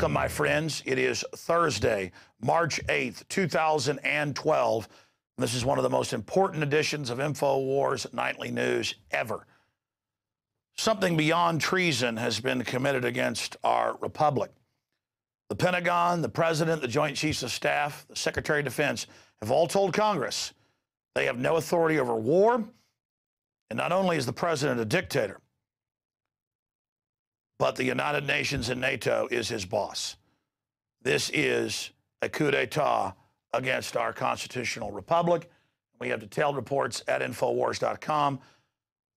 Welcome, my friends. It is Thursday, March 8th, 2012. This is one of the most important editions of Infowars Nightly News ever. Something beyond treason has been committed against our republic. The Pentagon, the President, the Joint Chiefs of Staff, the Secretary of Defense have all told Congress they have no authority over war. And not only is the President a dictator, but the United Nations and NATO is his boss. This is a coup d'etat against our constitutional republic. We have detailed reports at Infowars.com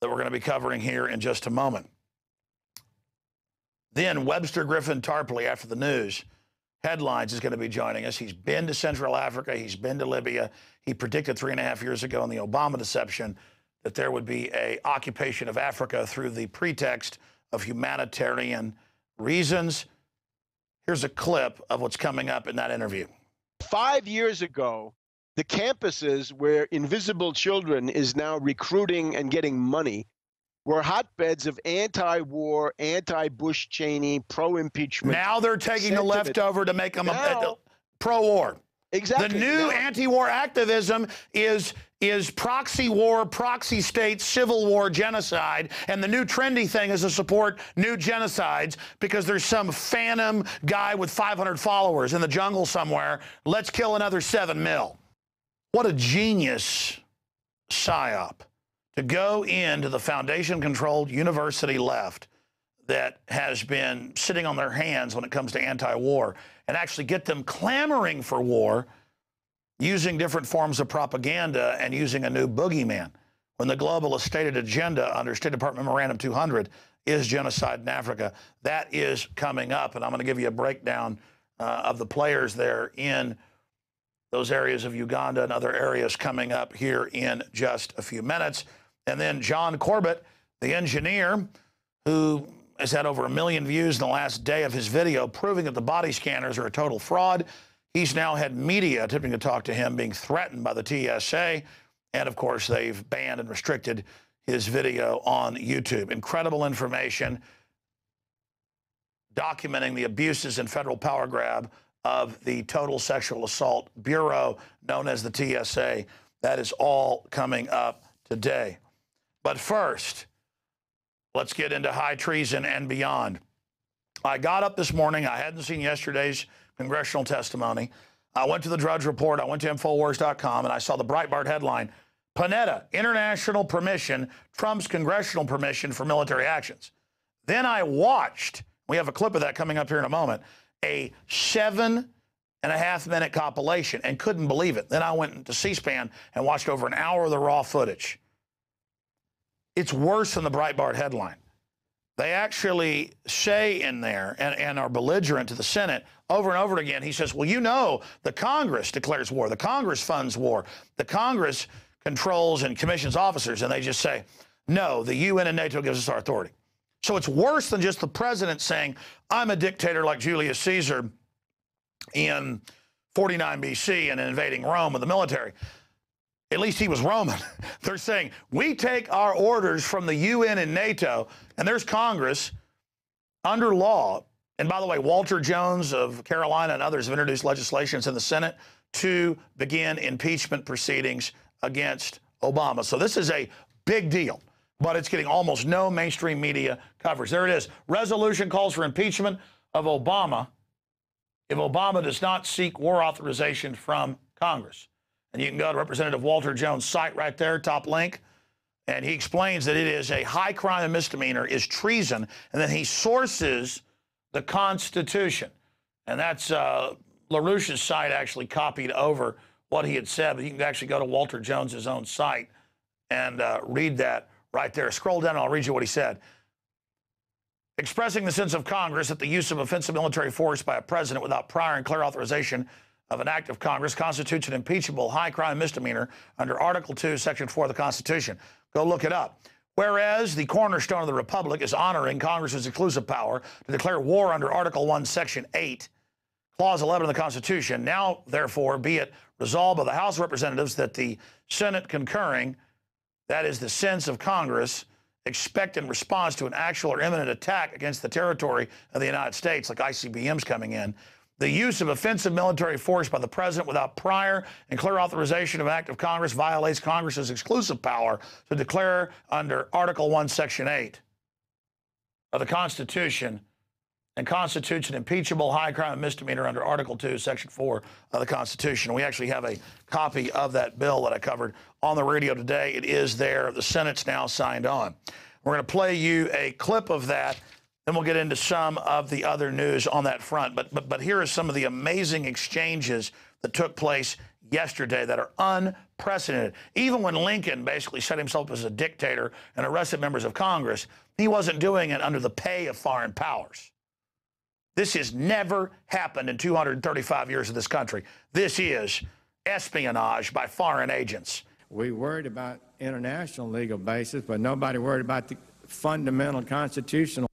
that we're going to be covering here in just a moment. Then Webster Griffin Tarpley, after the news headlines, is going to be joining us. He's been to Central Africa. He's been to Libya. He predicted 3.5 years ago in the Obama deception that there would be an occupation of Africa through the pretext of humanitarian reasons. Here's a clip of what's coming up in that interview. 5 years ago, the campuses where Invisible Children is now recruiting and getting money were hotbeds of anti-war, anti-Bush Cheney, pro-impeachment. Now they're taking sentiment. The leftover to make them pro-war. Exactly. The new anti-war activism is proxy war, proxy state, civil war, genocide, and the new trendy thing is to support new genocides because there's some phantom guy with 500 followers in the jungle somewhere. Let's kill another 7 mil. What a genius psyop to go into the foundation-controlled university left that has been sitting on their hands when it comes to anti-war and actually get them clamoring for war using different forms of propaganda and using a new boogeyman when the globalist stated agenda under State Department Memorandum 200 is genocide in Africa. That is coming up, and I'm going to give you a breakdown of the players there in those areas of Uganda and other areas coming up here in just a few minutes. And then Jon Corbett, the engineer who has had over 1 million views in the last day of his video proving that the body scanners are a total fraud. He's now had media attempting to talk to him, being threatened by the TSA. And, of course, they've banned and restricted his video on YouTube. Incredible information documenting the abuses and federal power grab of the Total Sexual Assault Bureau, known as the TSA. That is all coming up today. But first, let's get into high treason and beyond. I got up this morning. I hadn't seen yesterday's congressional testimony. I went to the Drudge Report. I went to Infowars.com, and I saw the Breitbart headline, Panetta, international permission trumps congressional permission for military actions. Then I watched, we have a clip of that coming up here in a moment, a 7.5-minute compilation and couldn't believe it. Then I went to C-SPAN and watched over an hour of the raw footage. It's worse than the Breitbart headline. They actually say in there and are belligerent to the Senate over and over again. He says, well, you know, the Congress declares war. The Congress funds war. The Congress controls and commissions officers. And they just say, no, the UN and NATO gives us our authority. So it's worse than just the president saying, I'm a dictator like Julius Caesar in 49 BC and invading Rome with the military. At least he was Roman. They're saying, we take our orders from the UN and NATO, and there's Congress under law. And by the way, Walter Jones of Carolina and others have introduced legislation in the Senate to begin impeachment proceedings against Obama. So this is a big deal, but it's getting almost no mainstream media coverage. There it is. Resolution calls for impeachment of Obama if Obama does not seek war authorization from Congress. And you can go to Representative Walter Jones' site right there, top link. And he explains that it is a high crime and misdemeanor, is treason. And then he sources the Constitution. And that's LaRouche's site actually copied over what he had said. But you can actually go to Walter Jones' own site and read that right there. Scroll down and I'll read you what he said. Expressing the sense of Congress that the use of offensive military force by a president without prior and clear authorization of an act of Congress constitutes an impeachable high crime misdemeanor under Article 2, Section 4 of the Constitution. Go look it up. Whereas the cornerstone of the Republic is honoring Congress's exclusive power to declare war under Article 1, Section 8, Clause 11 of the Constitution, now, therefore, be it resolved by the House of Representatives that the Senate concurring, that is the sense of Congress, expect in response to an actual or imminent attack against the territory of the United States, like ICBMs coming in. The use of offensive military force by the president without prior and clear authorization of an act of Congress violates Congress's exclusive power to declare under Article 1, Section 8 of the Constitution and constitutes an impeachable high crime and misdemeanor under Article 2, Section 4 of the Constitution. We actually have a copy of that bill that I covered on the radio today. It is there. The Senate's now signed on. We're going to play you a clip of that. Then we'll get into some of the other news on that front. But here are some of the amazing exchanges that took place yesterday that are unprecedented. Even when Lincoln basically set himself up as a dictator and arrested members of Congress, he wasn't doing it under the pay of foreign powers. This has never happened in 235 years of this country. This is espionage by foreign agents. We worried about international legal basis, but nobody worried about the fundamental constitutional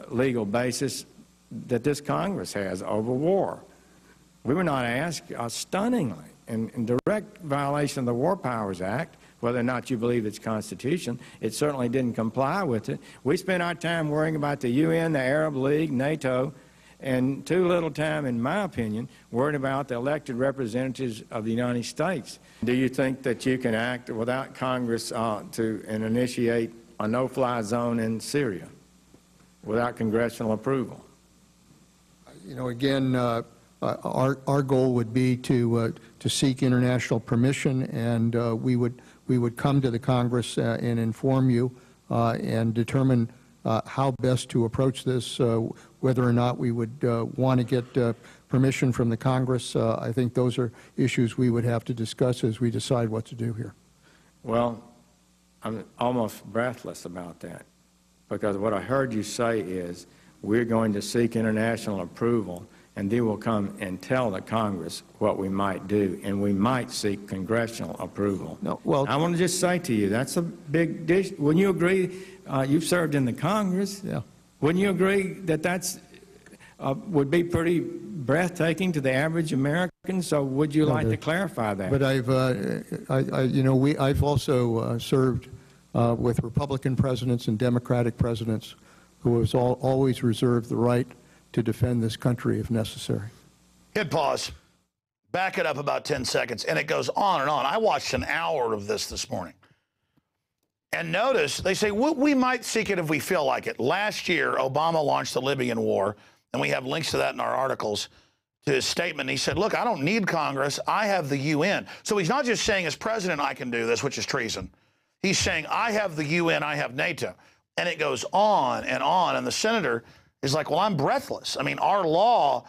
legal basis that this Congress has over war. We were not asked, stunningly, in direct violation of the War Powers Act, whether or not you believe it's constitution. It certainly didn't comply with it. We spent our time worrying about the UN, the Arab League, NATO, and too little time, in my opinion, worried about the elected representatives of the United States. Do you think that you can act without Congress and initiate a no-fly zone in Syria without congressional approval? You know, again, our goal would be to seek international permission, and we would come to the Congress and inform you and determine how best to approach this, whether or not we would want to get permission from the Congress. I think those are issues we would have to discuss as we decide what to do here. Well, I'm almost breathless about that, because what I heard you say is we're going to seek international approval, and then we'll come and tell the Congress what we might do, and we might seek congressional approval. No, well, I want to just say to you, that's a big dish. Wouldn't you agree? You've served in the Congress. Yeah. Wouldn't you agree that that's would be pretty breathtaking to the average American? So would you like to clarify that? But I've also served with Republican presidents and Democratic presidents who have always reserved the right to defend this country if necessary. Hit pause. Back it up about 10 seconds, and it goes on and on. I watched an hour of this morning. And notice, they say, we might seek it if we feel like it. Last year, Obama launched the Libyan war, and we have links to that in our articles, to his statement. He said, look, I don't need Congress. I have the UN. So he's not just saying as president I can do this, which is treason. He's saying I have the UN, I have NATO. And it goes on, and the senator is like, well, I'm breathless. I mean, our law,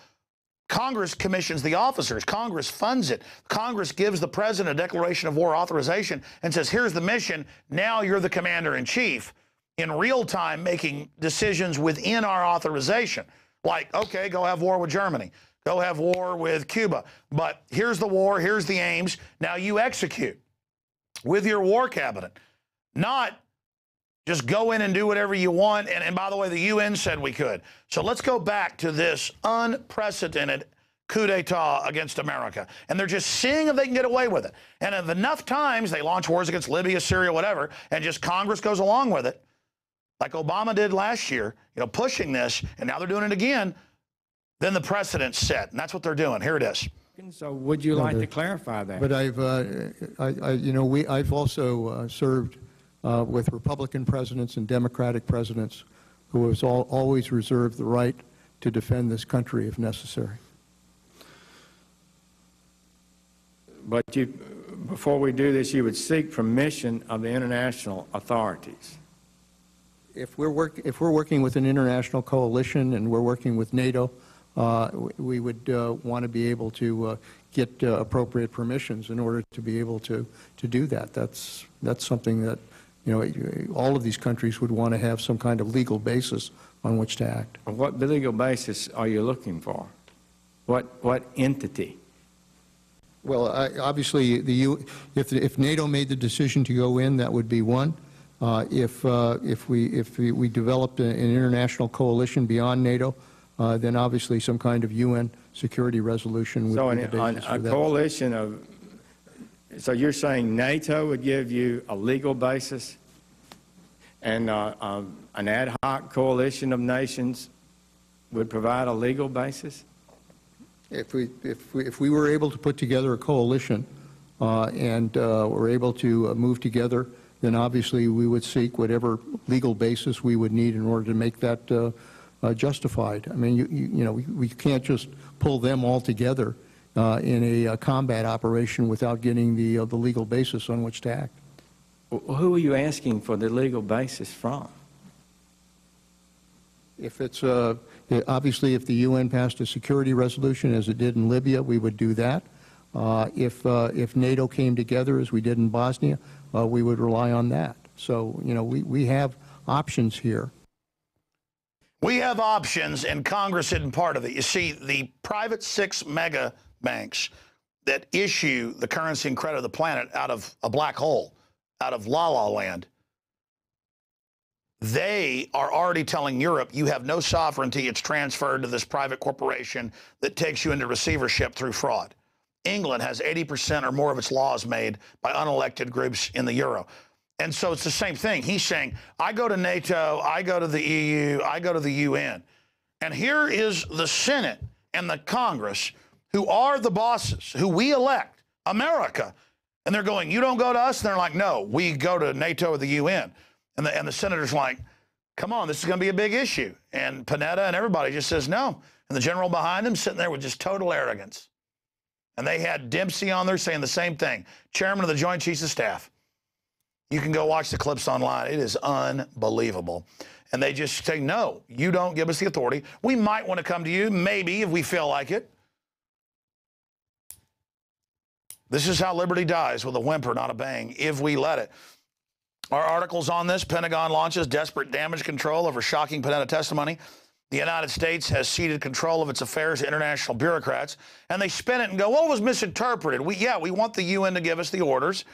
Congress commissions the officers. Congress funds it. Congress gives the president a declaration of war authorization and says, here's the mission. Now you're the commander-in-chief in real time making decisions within our authorization. Like, okay, go have war with Germany. Go have war with Cuba. But here's the war. Here's the aims. Now you execute with your war cabinet. Not just go in and do whatever you want. And by the way, the UN said we could. So let's go back to this unprecedented coup d'etat against America. And they're just seeing if they can get away with it. And if enough times they launch wars against Libya, Syria, whatever, and just Congress goes along with it, like Obama did last year, pushing this, and now they're doing it again, then the precedent's set. And that's what they're doing. Here it is. So would you like to clarify that? But I've also served with Republican presidents and Democratic presidents who have always reserved the right to defend this country if necessary. But before we do this, you would seek permission of the international authorities. If we're working with an international coalition and we're working with NATO, we would want to be able to get appropriate permissions in order to be able to do that. That's something that all of these countries would want to have some kind of legal basis on which to act. What legal basis are you looking for? What entity? Well, obviously, if NATO made the decision to go in, that would be one. If we developed an international coalition beyond NATO, then obviously some kind of UN security resolution would be the basis for that. Coalition of. So you're saying NATO would give you a legal basis? And an ad hoc coalition of nations would provide a legal basis? If we were able to put together a coalition and were able to move together, then obviously we would seek whatever legal basis we would need in order to make that justified. I mean, you know, we can't just pull them all together in a combat operation without getting the legal basis on which to act. Well, who are you asking for the legal basis from? If it's obviously, if the UN passed a security resolution as it did in Libya, we would do that. If NATO came together as we did in Bosnia, we would rely on that. So, you know, we have options here. We have options, and Congress isn't part of it. You see, the private 6 mega banks that issue the currency and credit of the planet out of a black hole, out of la-la land, they are already telling Europe, you have no sovereignty. It's transferred to this private corporation that takes you into receivership through fraud. England has 80% or more of its laws made by unelected groups in the euro. And so it's the same thing. He's saying, I go to NATO, I go to the EU, I go to the UN. And here is the Senate and the Congress, who are the bosses, who we elect, America. And they're going, you don't go to us? And they're like, no, we go to NATO or the UN. And the senator's like, come on, this is going to be a big issue. And Panetta and everybody just says no. And the general behind him sitting there with just total arrogance. And they had Dempsey on there saying the same thing, chairman of the Joint Chiefs of Staff. You can go watch the clips online. It is unbelievable. And they just say, no, you don't give us the authority. We might want to come to you, maybe, if we feel like it. This is how liberty dies, with a whimper, not a bang, if we let it. Our articles on this: Pentagon launches desperate damage control over shocking Panetta testimony. The United States has ceded control of its affairs to international bureaucrats, and they spin it and go, well, it was misinterpreted. We want the UN to give us the orders,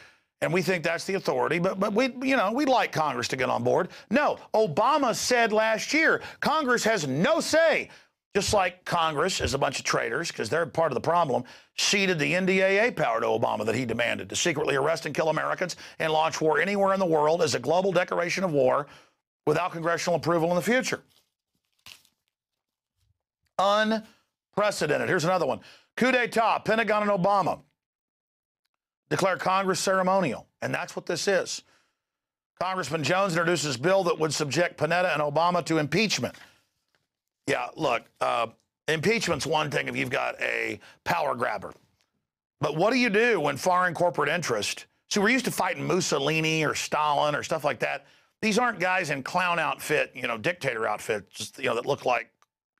and we think that's the authority, but we'd like Congress to get on board. No, Obama said last year, Congress has no say. Just like Congress is a bunch of traitors, because they're part of the problem, ceded the NDAA power to Obama that he demanded to secretly arrest and kill Americans and launch war anywhere in the world as a global declaration of war without congressional approval in the future. Unprecedented. Here's another one. Coup d'etat, Pentagon and Obama declare Congress ceremonial. And that's what this is. Congressman Jones introduces a bill that would subject Panetta and Obama to impeachment. Yeah, look, impeachment's one thing if you've got a power grabber. But what do you do when foreign corporate interest? So we're used to fighting Mussolini or Stalin or stuff like that. These aren't guys in clown outfit, dictator outfits, that look like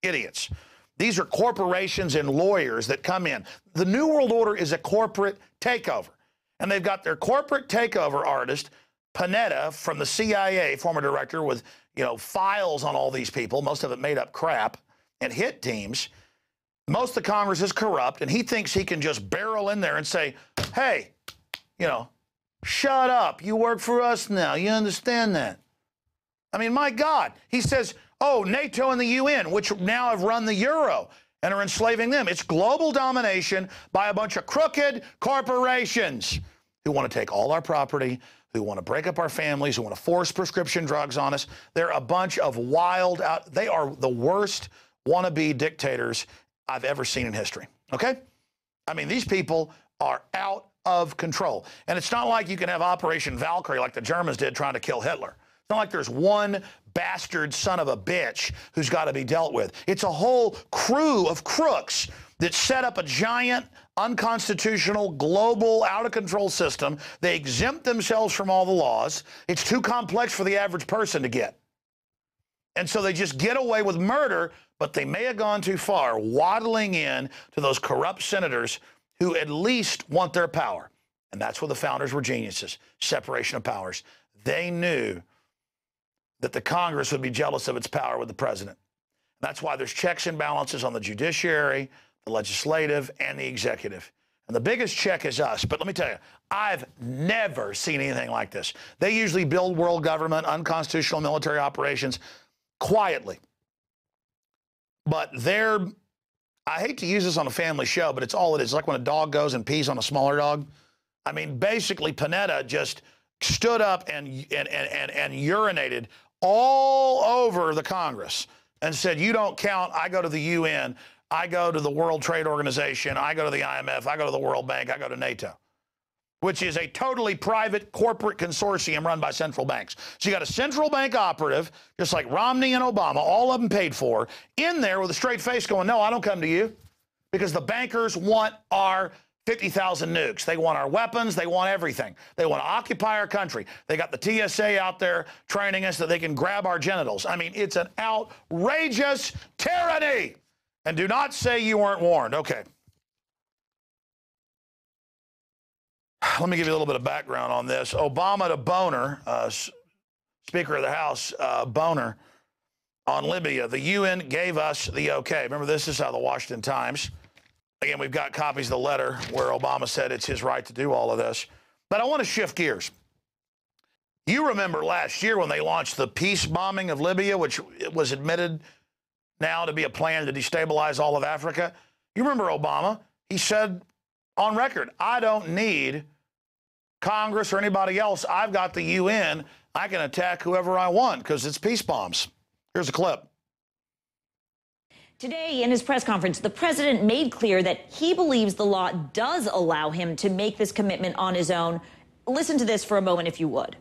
idiots. These are corporations and lawyers that come in. The New World Order is a corporate takeover. And they've got their corporate takeover artist, Panetta from the CIA, former director with, files on all these people, most of it made up crap, and hit teams. Most of the Congress is corrupt, and he thinks he can just barrel in there and say, hey, shut up. You work for us now. You understand that? I mean, my God. He says, oh, NATO and the UN, which now have run the euro and are enslaving them. It's global domination by a bunch of crooked corporations who want to take all our property, who want to break up our families, who want to force prescription drugs on us. They're a bunch of they are the worst wannabe dictators I've ever seen in history, okay? I mean, these people are out of control. And it's not like you can have Operation Valkyrie like the Germans did trying to kill Hitler. It's not like there's one bastard son of a bitch who's got to be dealt with. It's a whole crew of crooks that set up a giant, unconstitutional, global, out-of-control system. They exempt themselves from all the laws. It's too complex for the average person to get. And so they just get away with murder, but they may have gone too far, waddling in to those corrupt senators who at least want their power. And that's where the founders were geniuses, separation of powers. They knew that the Congress would be jealous of its power with the president. That's why there's checks and balances on the judiciary, the legislative, and the executive. And the biggest check is us. But let me tell you, I've never seen anything like this. They usually build world government, unconstitutional military operations quietly. But I hate to use this on a family show, but it's all it is. It's like when a dog goes and pees on a smaller dog. I mean, basically, Panetta just stood up and urinated all over the Congress and said, you don't count. I go to the UN. I go to the World Trade Organization. I go to the IMF. I go to the World Bank. I go to NATO, which is a totally private corporate consortium run by central banks. So you got a central bank operative, just like Romney and Obama, all of them paid for, in there with a straight face going, no, I don't come to you, because the bankers want our 50,000 nukes. They want our weapons. They want everything. They want to occupy our country. They got the TSA out there training us that they can grab our genitals. I mean, it's an outrageous tyranny. And do not say you weren't warned. Okay. Let me give you a little bit of background on this. Obama to Boner, Speaker of the House, Boner, on Libya. The UN gave us the okay. Remember, this is how the Washington Times. Again, we've got copies of the letter where Obama said it's his right to do all of this. But I want to shift gears. You remember last year when they launched the peace bombing of Libya, which was admitted now to be a plan to destabilize all of Africa. You remember Obama? He said on record, I don't need Congress or anybody else. I've got the UN. I can attack whoever I want because it's peace bombs. Here's a clip. Today, in his press conference, the president made clear that he believes the law does allow him to make this commitment on his own. Listen to this for a moment, if you would.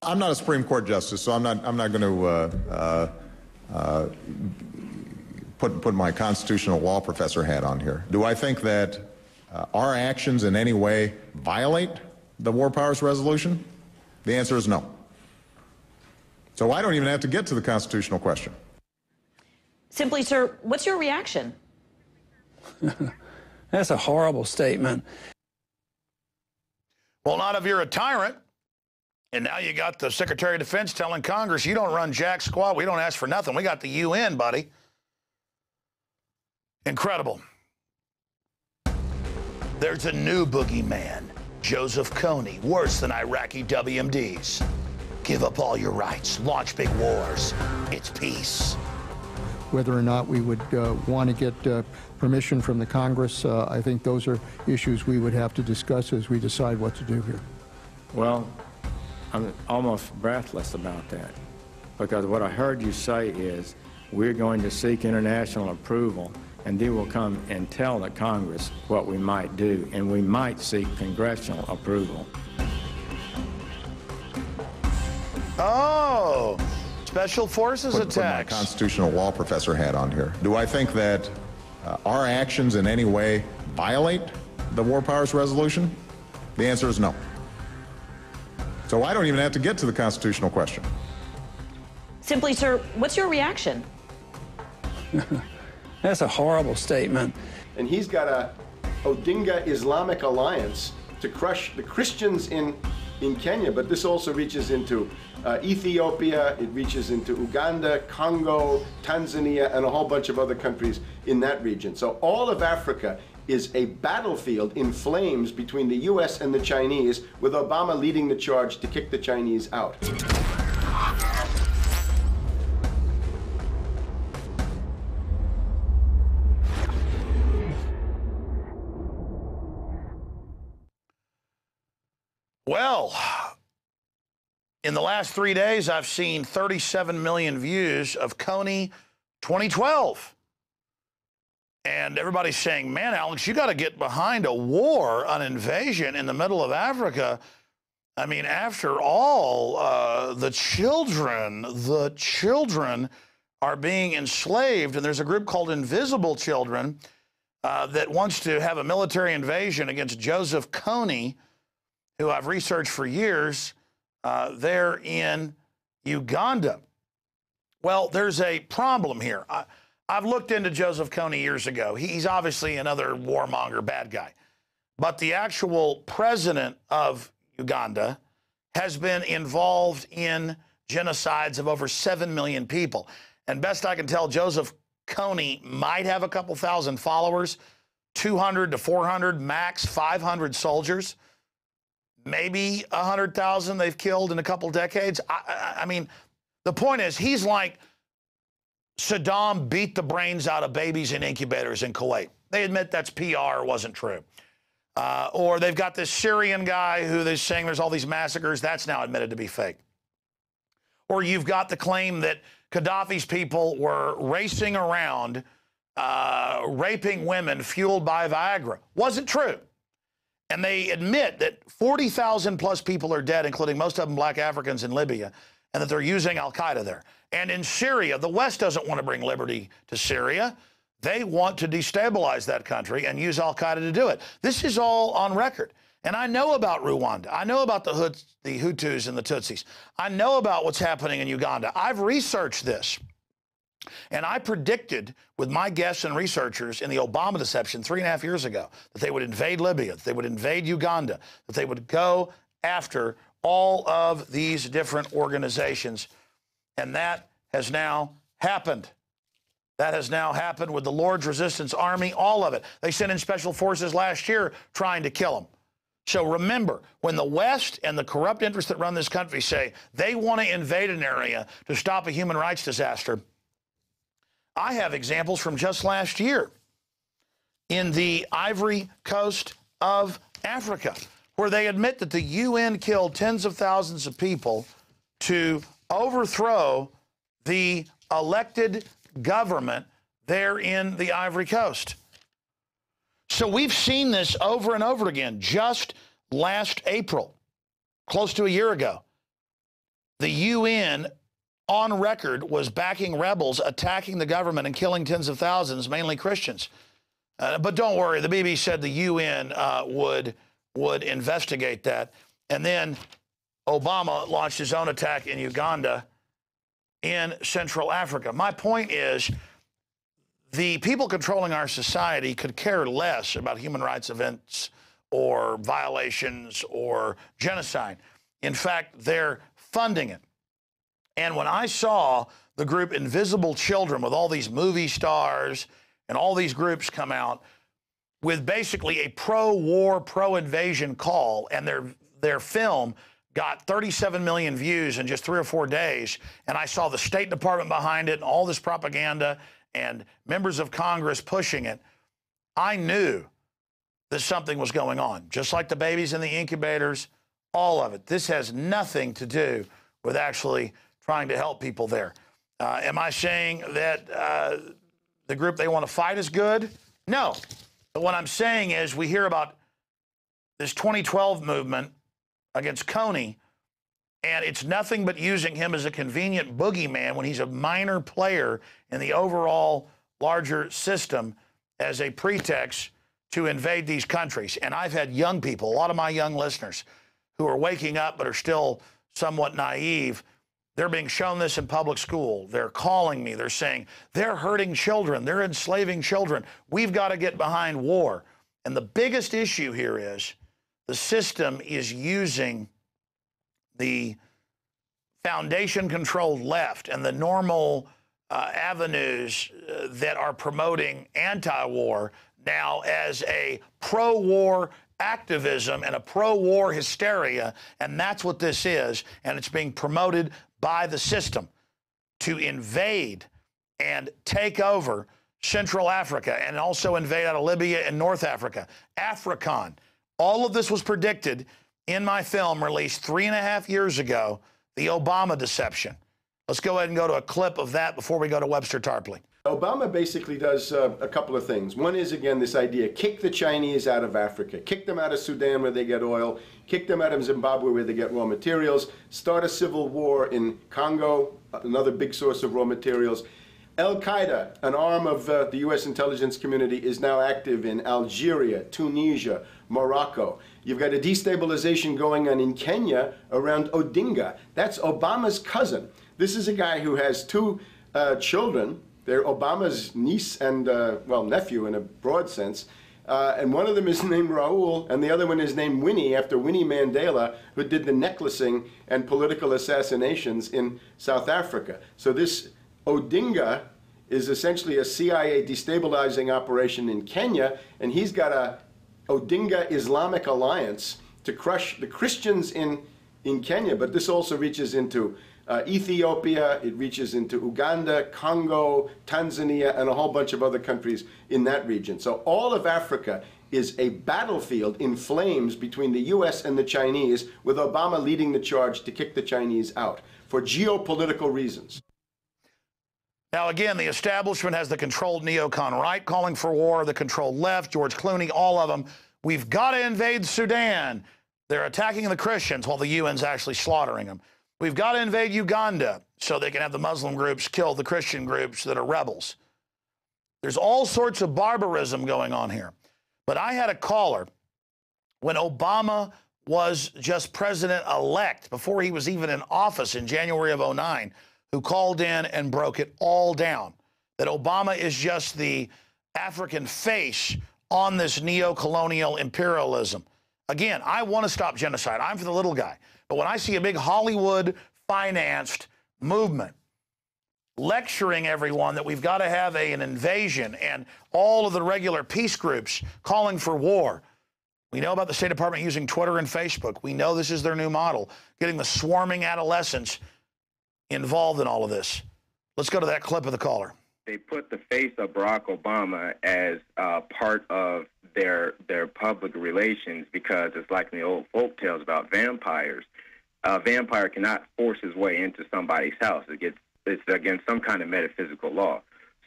I'm not a Supreme Court justice, so I'm not going to put my constitutional law professor hat on here. Do I think that our actions in any way violate the War Powers Resolution? The answer is no. So I don't even have to get to the constitutional question. Simply, sir, what's your reaction? That's a horrible statement. Well, not if you're a tyrant. And now you got the Secretary of Defense telling Congress, you don't run jack squat. We don't ask for nothing. We got the UN, buddy. Incredible. There's a new boogeyman, Joseph Kony, worse than Iraqi WMDs. Give up all your rights. Launch big wars. It's peace. Whether or not we would want to get permission from the Congress, I think those are issues we would have to discuss as we decide what to do here. Well, I'm almost breathless about that, because what I heard you say is we're going to seek international approval, and they will come and tell the Congress what we might do, and we might seek congressional approval. Oh, Special Forces attacks. Put my constitutional law professor hat on here. Do I think that our actions in any way violate the War Powers Resolution? The answer is no. So I don't even have to get to the constitutional question. Simply, sir, what's your reaction? That's a horrible statement. And he's got a Odinga Islamic alliance to crush the Christians in Kenya, but this also reaches into Ethiopia, it reaches into Uganda, Congo, Tanzania, and a whole bunch of other countries in that region. So all of Africa is a battlefield in flames between the U.S. and the Chinese, with Obama leading the charge to kick the Chinese out. Well, in the last 3 days, I've seen 37 million views of Kony 2012. And everybody's saying, man, Alex, you got to get behind a war, an invasion in the middle of Africa. I mean, after all, the children are being enslaved. And there's a group called Invisible Children that wants to have a military invasion against Joseph Kony, who I've researched for years. There in Uganda. Well, there's a problem here. I've looked into Joseph Kony years ago. He's obviously another warmonger, bad guy. But the actual president of Uganda has been involved in genocides of over 7 million people. And best I can tell, Joseph Kony might have a couple thousand followers, 200 to 400, max 500 soldiers. Maybe 100,000 they've killed in a couple decades. I mean, the point is, he's like Saddam beat the brains out of babies in incubators in Kuwait. They admit that's PR, wasn't true. Or they've got this Syrian guy who they're saying there's all these massacres. That's now admitted to be fake. Or you've got the claim that Gaddafi's people were racing around, raping women fueled by Viagra. Wasn't true. And they admit that 40,000 plus people are dead, including most of them black Africans in Libya, and that they're using al-Qaeda there. And in Syria, the West doesn't want to bring liberty to Syria. They want to destabilize that country and use al-Qaeda to do it. This is all on record. And I know about Rwanda. I know about the Hutus and the Tutsis. I know about what's happening in Uganda. I've researched this. And I predicted with my guests and researchers in the Obama deception 3.5 years ago that they would invade Libya, that they would invade Uganda, that they would go after all of these different organizations. And that has now happened. That has now happened with the Lord's Resistance Army, all of it. They sent in special forces last year trying to kill them. So remember, when the West and the corrupt interests that run this country say they want to invade an area to stop a human rights disaster, I have examples from just last year in the Ivory Coast of Africa, where they admit that the UN killed tens of thousands of people to overthrow the elected government there in the Ivory Coast. So we've seen this over and over again. Just last April, close to a year ago, the UN on record was backing rebels attacking the government and killing tens of thousands, mainly Christians. But don't worry, the BBC said the UN would investigate that. And then Obama launched his own attack in Uganda, in Central Africa. My point is, the people controlling our society could care less about human rights events or violations or genocide. In fact, they're funding it. And when I saw the group Invisible Children with all these movie stars and all these groups come out with basically a pro-war, pro-invasion call, and their film got 37 million views in just 3 or 4 days, and I saw the State Department behind it and all this propaganda and members of Congress pushing it, I knew that something was going on. Just like the babies in the incubators, all of it. This has nothing to do with actually trying to help people there. Am I saying that the group they want to fight is good? No. But what I'm saying is we hear about this 2012 movement against Coney, and it's nothing but using him as a convenient boogeyman when he's a minor player in the overall larger system as a pretext to invade these countries. And I've had young people, a lot of my young listeners, who are waking up but are still somewhat naive. They're being shown this in public school. They're calling me. They're saying, they're hurting children. They're enslaving children. We've got to get behind war. And the biggest issue here is the system is using the foundation-controlled left and the normal avenues that are promoting anti-war now as a pro-war activism and a pro-war hysteria, and that's what this is, and it's being promoted by the system to invade and take over Central Africa and also invade out of Libya and North Africa. African. All of this was predicted in my film released 3.5 years ago, The Obama Deception. Let's go ahead and go to a clip of that before we go to Webster Tarpley. Obama basically does a couple of things. One is, again, this idea, kick the Chinese out of Africa, kick them out of Sudan where they get oil, kick them out of Zimbabwe where they get raw materials, start a civil war in Congo, another big source of raw materials. Al-Qaeda, an arm of the U.S. intelligence community, is now active in Algeria, Tunisia, Morocco. You've got a destabilization going on in Kenya around Odinga. That's Obama's cousin. This is a guy who has 2 children. They're Obama's niece and, well, nephew in a broad sense. And one of them is named Raul, and the other one is named Winnie, after Winnie Mandela, who did the necklacing and political assassinations in South Africa. So this Odinga is essentially a CIA destabilizing operation in Kenya, and he's got a Odinga Islamic Alliance to crush the Christians in Kenya, but this also reaches into Ethiopia, it reaches into Uganda, Congo, Tanzania, and a whole bunch of other countries in that region. So all of Africa is a battlefield in flames between the U.S. and the Chinese, with Obama leading the charge to kick the Chinese out for geopolitical reasons. Now, again, the establishment has the controlled neocon right calling for war, the controlled left, George Clooney, all of them. We've got to invade Sudan. They're attacking the Christians while the UN's actually slaughtering them. We've got to invade Uganda so they can have the Muslim groups kill the Christian groups that are rebels. There's all sorts of barbarism going on here. But I had a caller when Obama was just president-elect, before he was even in office in January of '09, who called in and broke it all down, that Obama is just the African face on this neo-colonial imperialism. Again, I want to stop genocide. I'm for the little guy. But when I see a big Hollywood-financed movement lecturing everyone that we've got to have an invasion and all of the regular peace groups calling for war. We know about the State Department using Twitter and Facebook. We know this is their new model, getting the swarming adolescents involved in all of this. Let's go to that clip of the caller. They put the face of Barack Obama as part of their public relations because it's like in the old folk tales about vampires. A vampire cannot force his way into somebody's house. It's against some kind of metaphysical law.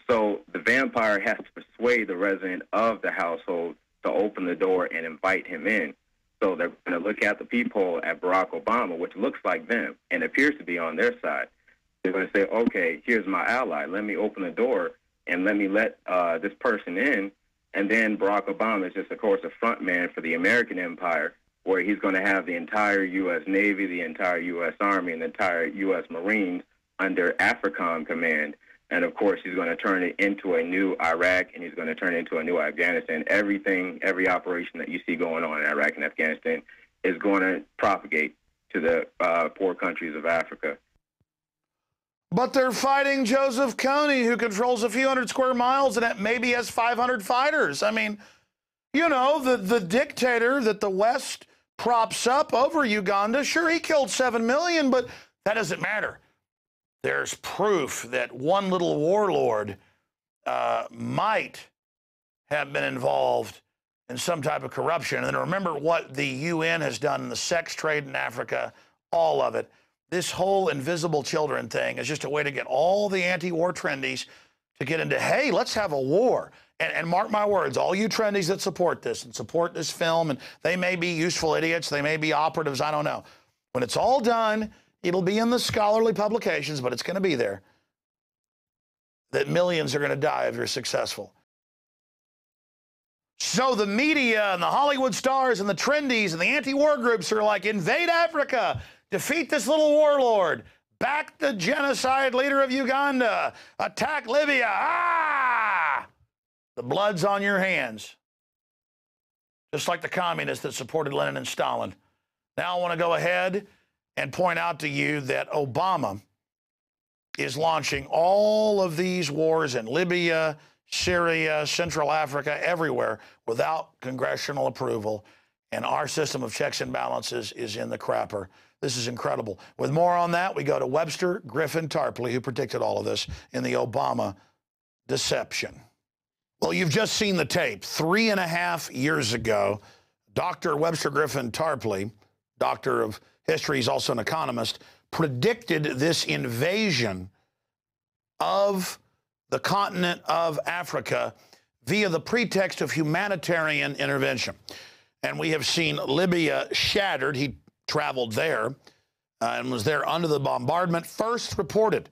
So the vampire has to persuade the resident of the household to open the door and invite him in. So they're going to look at the peephole at Barack Obama, which looks like them and appears to be on their side. They're going to say, okay, here's my ally. Let me open the door and let me let this person in. And then Barack Obama is just, of course, a front man for the American empire, where he's going to have the entire U.S. Navy, the entire U.S. Army, and the entire U.S. Marines under AFRICOM command. And, of course, he's going to turn it into a new Iraq, and he's going to turn it into a new Afghanistan. Everything, every operation that you see going on in Iraq and Afghanistan is going to propagate to the poor countries of Africa. But they're fighting Joseph Kony, who controls a few hundred square miles and maybe has 500 fighters. I mean, you know, the dictator that the West props up over Uganda, sure, he killed 7 million, but that doesn't matter. There's proof that one little warlord might have been involved in some type of corruption. And remember what the UN has done in the sex trade in Africa, all of it. This whole invisible children thing is just a way to get all the anti-war trendies to get into, hey, let's have a war. And mark my words, all you trendies that support this and support this film, and they may be useful idiots, they may be operatives, I don't know. When it's all done, it'll be in the scholarly publications, but it's going to be there, that millions are going to die if you're successful. So the media and the Hollywood stars and the trendies and the anti-war groups are like, invade Africa, defeat this little warlord, back the genocide leader of Uganda, attack Libya. Ah! The blood's on your hands. Just like the communists that supported Lenin and Stalin. Now I want to go ahead and point out to you that Obama is launching all of these wars in Libya, Syria, Central Africa, everywhere, without congressional approval. And our system of checks and balances is in the crapper. This is incredible. With more on that, we go to Webster Griffin Tarpley, who predicted all of this in the Obama deception. Well, you've just seen the tape. 3.5 years ago, Dr. Webster Griffin Tarpley, doctor of history, he's also an economist, predicted this invasion of the continent of Africa via the pretext of humanitarian intervention. And we have seen Libya shattered. He traveled there and was there under the bombardment. First reported,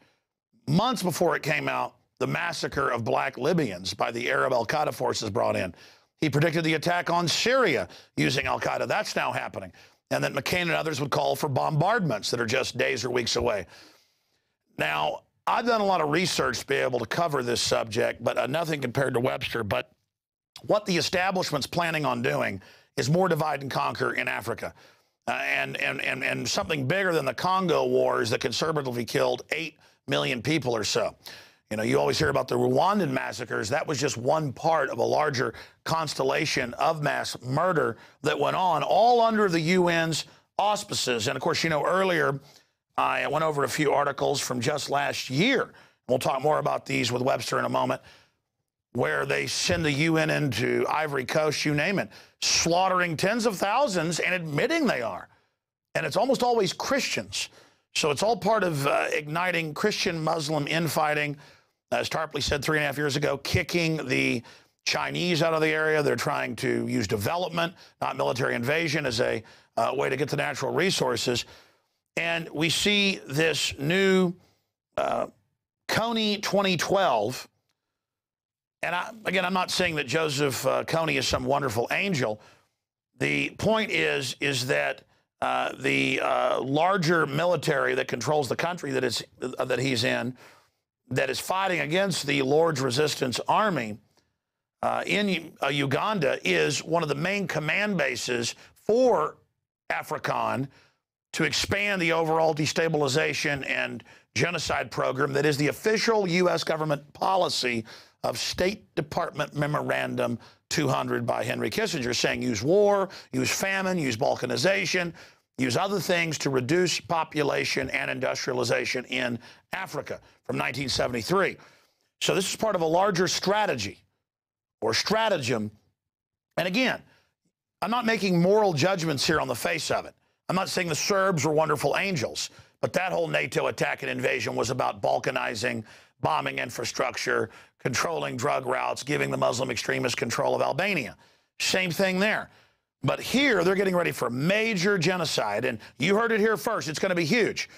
months before it came out, the massacre of black Libyans by the Arab al-Qaeda forces brought in. He predicted the attack on Syria using al-Qaeda. That's now happening. And that McCain and others would call for bombardments that are just days or weeks away. Now, I've done a lot of research to be able to cover this subject, but nothing compared to Webster. But what the establishment's planning on doing is more divide and conquer in Africa. And something bigger than the Congo wars that conservatively killed 8 million people or so. You know, you always hear about the Rwandan massacres. That was just one part of a larger constellation of mass murder that went on, all under the UN's auspices. And, of course, you know, earlier I went over a few articles from just last year. We'll talk more about these with Webster in a moment. where they send the UN into Ivory Coast, you name it, slaughtering tens of thousands and admitting they are. And it's almost always Christians. So it's all part of igniting Christian-Muslim infighting. As Tarpley said 3.5 years ago, kicking the Chinese out of the area. They're trying to use development, not military invasion, as a way to get the natural resources. And we see this new Kony 2012. And again, I'm not saying that Joseph Kony is some wonderful angel. The point is that the larger military that controls the country that he's in, that is fighting against the Lord's Resistance Army in Uganda, is one of the main command bases for AFRICOM to expand the overall destabilization and genocide program that is the official U.S. government policy of State Department Memorandum 200 by Henry Kissinger, saying use war, use famine, use balkanization, use other things to reduce population and industrialization in Africa from 1973. So this is part of a larger strategy or stratagem. And again, I'm not making moral judgments here on the face of it. I'm not saying the Serbs were wonderful angels, but that whole NATO attack and invasion was about balkanizing, bombing infrastructure, controlling drug routes, giving the Muslim extremists control of Albania. Same thing there. But here, they're getting ready for major genocide, and you heard it here first. It's going to be huge.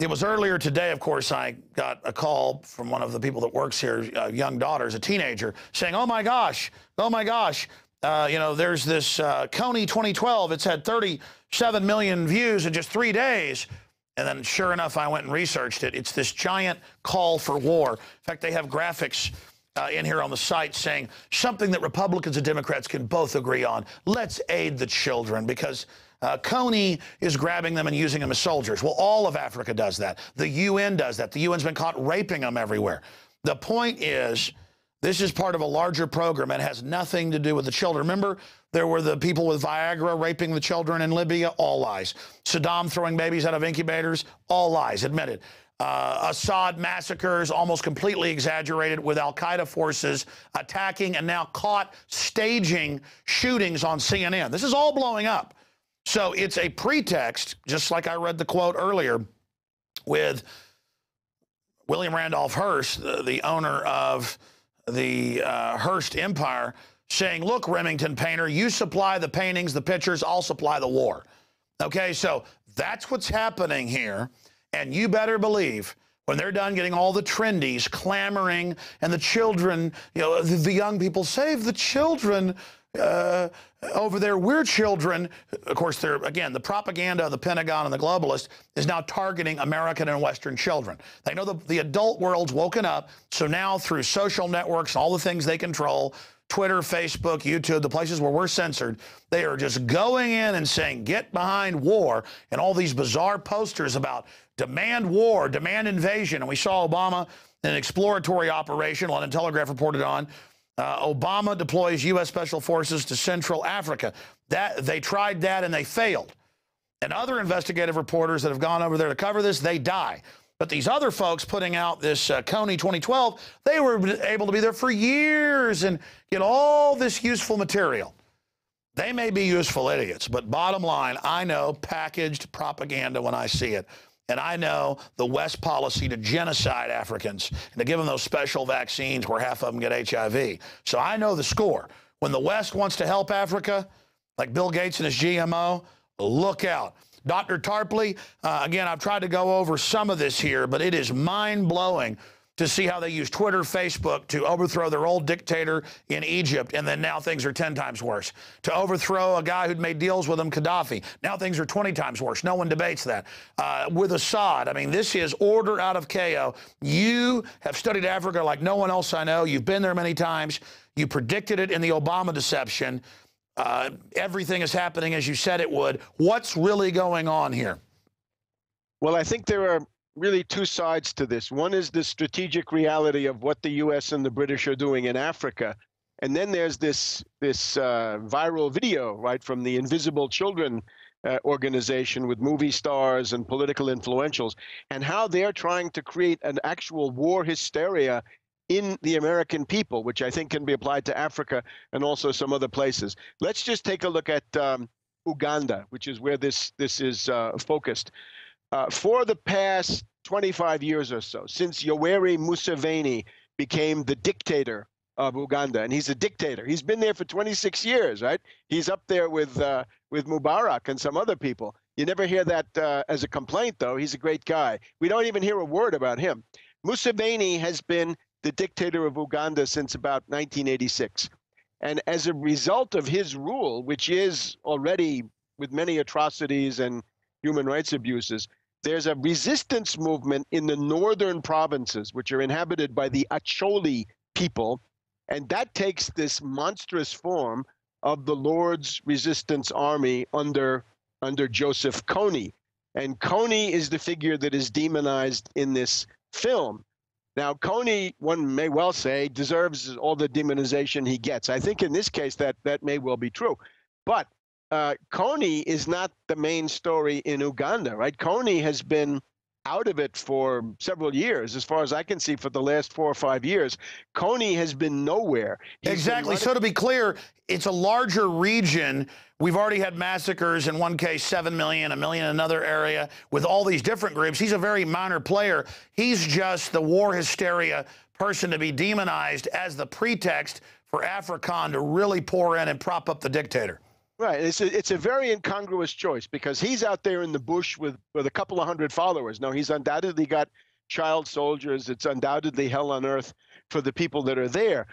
It was earlier today, of course, I got a call from one of the people that works here, young daughters, a teenager, saying, oh my gosh, you know, there's this Kony 2012. It's had 37 million views in just 3 days. And then sure enough, I went and researched it. It's this giant call for war. In fact, they have graphics in here on the site saying something that Republicans and Democrats can both agree on. Let's aid the children, because Kony is grabbing them and using them as soldiers. Well, all of Africa does that. The UN does that. The UN's been caught raping them everywhere. The point is, this is part of a larger program and has nothing to do with the children. Remember, there were the people with Viagra raping the children in Libya? All lies. Saddam throwing babies out of incubators? All lies, admitted. Assad massacres, almost completely exaggerated, with al-Qaeda forces attacking and now caught staging shootings on CNN. This is all blowing up. So it's a pretext, just like I read the quote earlier with William Randolph Hearst, the owner of the Hearst Empire, saying, look, Remington Painter, you supply the paintings, the pictures, I'll supply the war. Okay, so that's what's happening here. And you better believe when they're done getting all the trendies clamoring and the children, you know, the young people, save the children over there, we're children. Of course, they're, again, the propaganda of the Pentagon and the globalists is now targeting American and Western children. They know the adult world's woken up, so now through social networks and all the things they control, Twitter, Facebook, YouTube, the places where we're censored, they are just going in and saying, get behind war, and all these bizarre posters about demand war, demand invasion. And we saw Obama in an exploratory operation, London Telegraph reported on, Obama deploys U.S. Special Forces to Central Africa. They tried that and they failed. And other investigative reporters that have gone over there to cover this, they die. But these other folks putting out this Kony 2012, they were able to be there for years and get all this useful material. They may be useful idiots, but bottom line, I know packaged propaganda when I see it. And I know the West policy to genocide Africans and to give them those special vaccines where half of them get HIV. So I know the score. When the West wants to help Africa, like Bill Gates and his GMO, look out. Dr. Tarpley, again, I've tried to go over some of this here, but it is mind-blowing to see how they use Twitter, Facebook to overthrow their old dictator in Egypt, and then now things are 10 times worse. To overthrow a guy who'd made deals with him, Gaddafi. Now things are 20 times worse. No one debates that. With Assad, I mean, this is order out of chaos. You have studied Africa like no one else I know. You've been there many times. You predicted it in the Obama deception. Everything is happening as you said it would. What's really going on here? Well, I think there are really two sides to this. One is the strategic reality of what the U.S. and the British are doing in Africa. And then there's this viral video, right, from the Invisible Children organization with movie stars and political influentials, and how they're trying to create an actual war hysteria in the American people, which I think can be applied to Africa and also some other places. Let's just take a look at Uganda, which is where this is focused. For the past 25 years or so, since Yoweri Museveni became the dictator of Uganda, and he's a dictator. He's been there for 26 years, right? He's up there with Mubarak and some other people. You never hear that as a complaint, though. He's a great guy. We don't even hear a word about him. Museveni has been the dictator of Uganda since about 1986. And as a result of his rule, which is already with many atrocities and human rights abuses, there's a resistance movement in the northern provinces, which are inhabited by the Acholi people. And that takes this monstrous form of the Lord's Resistance Army under Joseph Kony. And Kony is the figure that is demonized in this film. Now, Kony, one may well say, deserves all the demonization he gets. I think in this case that may well be true. But Kony is not the main story in Uganda, right? Kony has been out of it for several years. As far as I can see, for the last 4 or 5 years, Kony has been nowhere. Exactly. So to be clear, it's a larger region. We've already had massacres, in one case 7 million, 1 million in another area, with all these different groups. He's a very minor player. He's just the war hysteria person to be demonized as the pretext for Afrikaan to really pour in and prop up the dictator. Right. It's a very incongruous choice, because he's out there in the bush with a couple of hundred followers. Now, he's undoubtedly got child soldiers. It's undoubtedly hell on earth for the people that are there.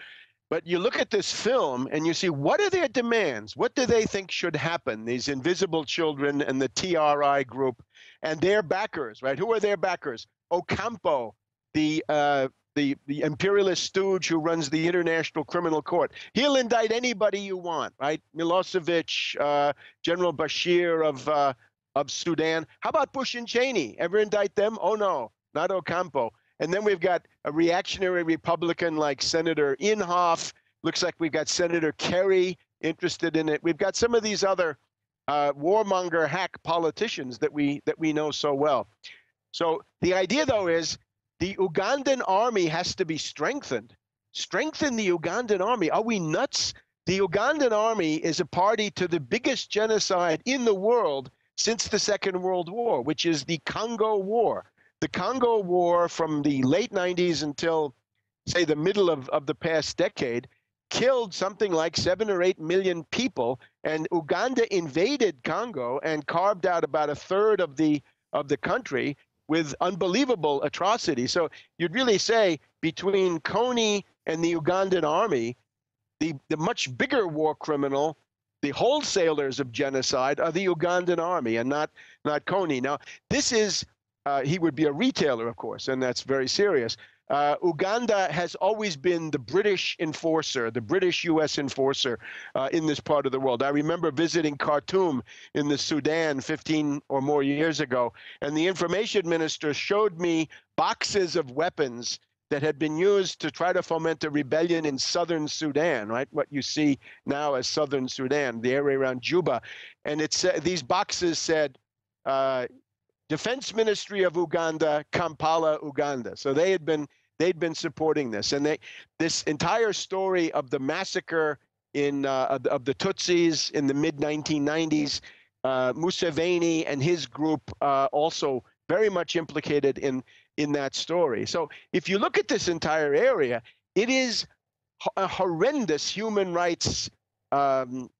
But you look at this film and you see, what are their demands? What do they think should happen? These invisible children and the TRI group and their backers, right? Who are their backers? Ocampo, the imperialist stooge who runs the International Criminal Court. He'll indict anybody you want, right? Milosevic, General Bashir of Sudan. How about Bush and Cheney? Ever indict them? Oh, no, not Ocampo. And then we've got a reactionary Republican like Senator Inhofe. Looks like we've got Senator Kerry interested in it. We've got some of these other warmonger hack politicians that we know so well. So the idea, though, is the Ugandan army has to be strengthened. Strengthen the Ugandan army. Are we nuts? The Ugandan army is a party to the biggest genocide in the world since the Second World War, which is the Congo War. The Congo War from the late 90s until, say, the middle of the past decade killed something like 7 or 8 million people, and Uganda invaded Congo and carved out about a third of the country with unbelievable atrocity. So you'd really say between Kony and the Ugandan army, the much bigger war criminal, the wholesalers of genocide, are the Ugandan army and not Kony. Now, this is, he would be a retailer, of course, and that's very serious. Uganda has always been the British enforcer, the British-U.S. enforcer in this part of the world. I remember visiting Khartoum in the Sudan 15 or more years ago, and the information minister showed me boxes of weapons that had been used to try to foment a rebellion in southern Sudan, right? What you see now as southern Sudan, the area around Juba. And these boxes said, Defense Ministry of Uganda, Kampala, Uganda. So they'd been supporting this, and this entire story of the massacre of the Tutsis in the mid 1990s, Museveni and his group also very much implicated in that story. So if you look at this entire area, it is a horrendous human rights hell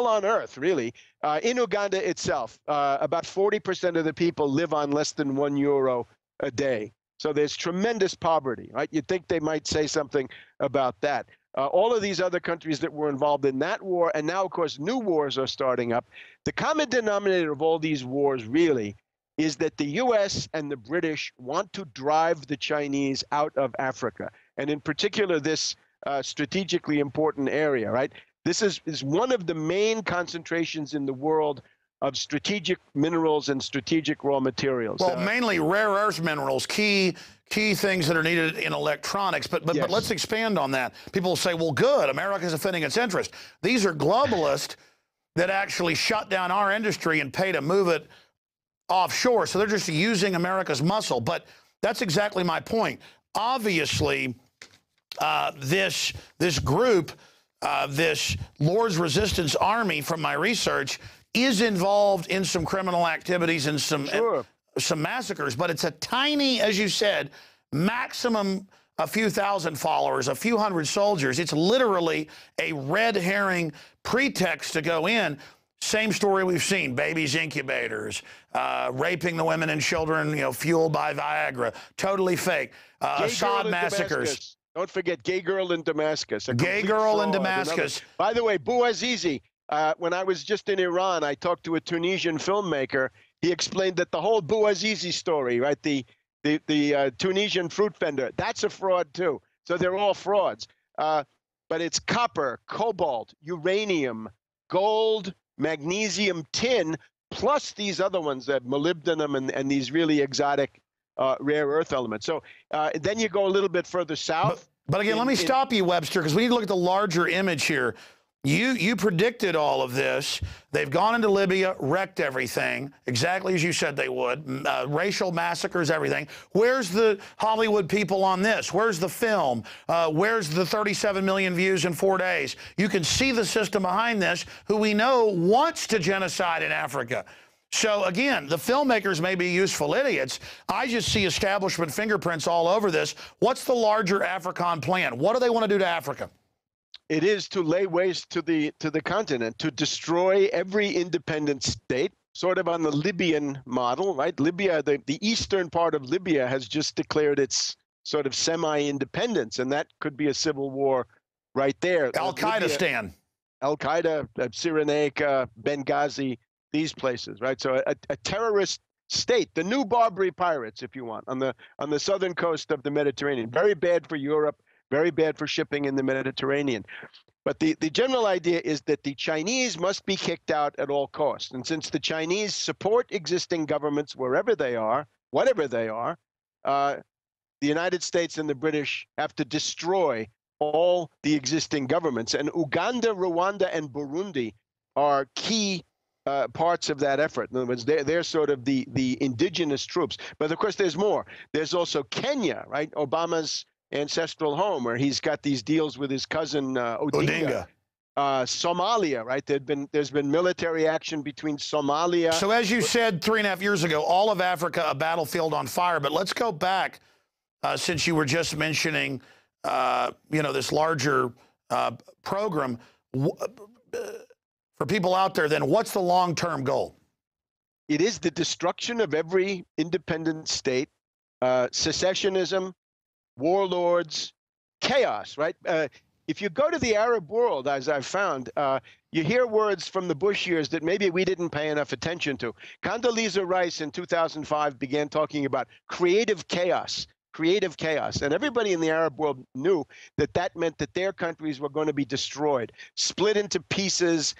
on earth, really. In Uganda itself, about 40% of the people live on less than €1 a day. So there's tremendous poverty, right? You'd think they might say something about that. All of these other countries that were involved in that war, and now, of course, new wars are starting up. The common denominator of all these wars, really, is that the U.S. and the British want to drive the Chinese out of Africa, and in particular, this strategically important area, right? This is one of the main concentrations in the world of strategic minerals and strategic raw materials. Well, mainly rare earth minerals, key things that are needed in electronics. But Yes. but let's expand on that. People will say, well, good, America's defending its interest. These are globalists that actually shut down our industry and pay to move it offshore. So they're just using America's muscle. But that's exactly my point. obviously, this group, this Lord's Resistance Army, from my research, is involved in some criminal activities and some massacres. But it's a tiny, as you said, maximum a few thousand followers, a few hundred soldiers. It's literally a red herring pretext to go in. Same story we've seen: babies, incubators, raping the women and children, fueled by Viagra. Totally fake. Assad massacres. Don't forget, gay girl in Damascus. Gay girl in Damascus. By the way, Bouazizi, when I was just in Iran, I talked to a Tunisian filmmaker. He explained that the whole Bouazizi story, right, the Tunisian fruit vendor, that's a fraud too. So they're all frauds. But it's copper, cobalt, uranium, gold, magnesium, tin, plus these other ones, that molybdenum and these really exotic rare earth elements. So then you go a little bit further south. But again, let me stop you, Webster, because we need to look at the larger image here. You predicted all of this. They've gone into Libya, wrecked everything, exactly as you said they would. Racial massacres, everything. Where's the Hollywood people on this? Where's the film? Where's the 37 million views in 4 days? You can see the system behind this, who we know wants to genocide in Africa. So again, the filmmakers may be useful idiots. I just see establishment fingerprints all over this. What's the larger AFRICOM plan? What do they want to do to Africa? It is to lay waste to the continent, to destroy every independent state, sort of on the Libyan model, right? Libya, the eastern part of Libya has just declared its sort of semi-independence, and that could be a civil war right there. Al-Qaeda, Al-Qaeda, Cyrenaica, Benghazi, these places, right? So a terrorist state, the new Barbary pirates, if you want, on the southern coast of the Mediterranean. Very bad for Europe. Very bad for shipping in the Mediterranean. But the general idea is that the Chinese must be kicked out at all costs. And since the Chinese support existing governments wherever they are, whatever they are, the United States and the British have to destroy all the existing governments. And Uganda, Rwanda, and Burundi are key parts of that effort. In other words, they're sort of the indigenous troops. But of course, there's more. There's also Kenya, right? Obama's ancestral home, where he's got these deals with his cousin Odinga. Somalia, right? There's been military action between Somalia. So as you said 3.5 years ago, all of Africa a battlefield on fire. But let's go back, since you were just mentioning, this larger program. For people out there, then what's the long-term goal? It is the destruction of every independent state, secessionism, warlords, chaos, right? If you go to the Arab world, as I've found, you hear words from the Bush years that maybe we didn't pay enough attention to. Condoleezza Rice in 2005 began talking about creative chaos, and everybody in the Arab world knew that that meant that their countries were going to be destroyed, split into pieces,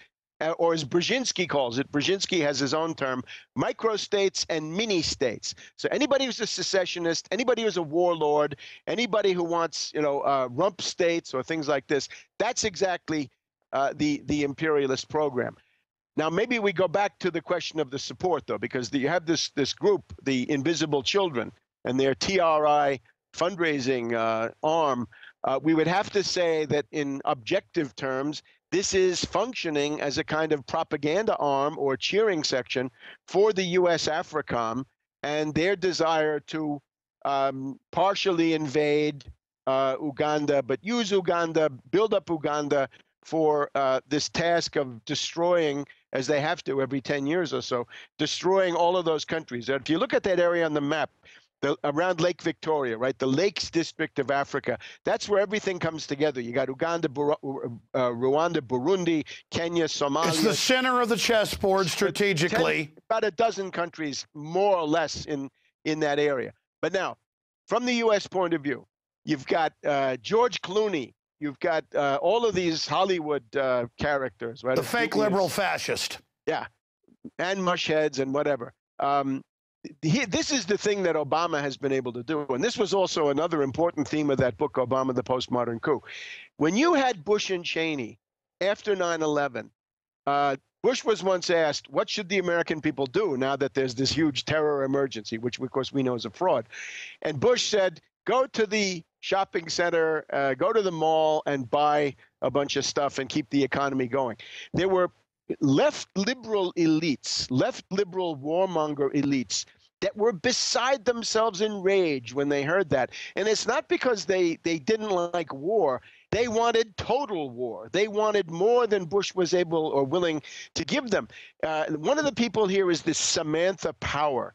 or as Brzezinski calls it, Brzezinski has his own term, microstates and mini-states. So anybody who's a secessionist, anybody who's a warlord, anybody who wants, rump states or things like this, that's exactly the imperialist program. Now, maybe we go back to the question of the support, though, because you have this group, the Invisible Children, and their TRI fundraising arm. We would have to say that in objective terms, this is functioning as a kind of propaganda arm or cheering section for the U.S. AFRICOM and their desire to partially invade Uganda, but use Uganda, build up Uganda for this task of destroying, as they have to every 10 years or so, destroying all of those countries. If you look at that area on the map, around Lake Victoria, right, the Lakes District of Africa, that's where everything comes together. You got Uganda, Rwanda, Burundi, Kenya, Somalia. It's the center of the chessboard strategically. About a dozen countries, more or less, in that area. But now, from the U.S. point of view, you've got George Clooney. You've got all of these Hollywood characters, right? The fake liberal fascist. Yeah, and mushheads and whatever. This is the thing that Obama has been able to do. And this was also another important theme of that book, Obama, the Postmodern Coup. When you had Bush and Cheney after 9/11, Bush was once asked, what should the American people do now that there's this huge terror emergency, which, of course, we know is a fraud? And Bush said, go to the shopping center, go to the mall and buy a bunch of stuff and keep the economy going. There were left liberal elites, left liberal warmonger elites that were beside themselves in rage when they heard that. And it's not because they didn't like war. They wanted total war. They wanted more than Bush was able or willing to give them. One of the people here is this Samantha Power.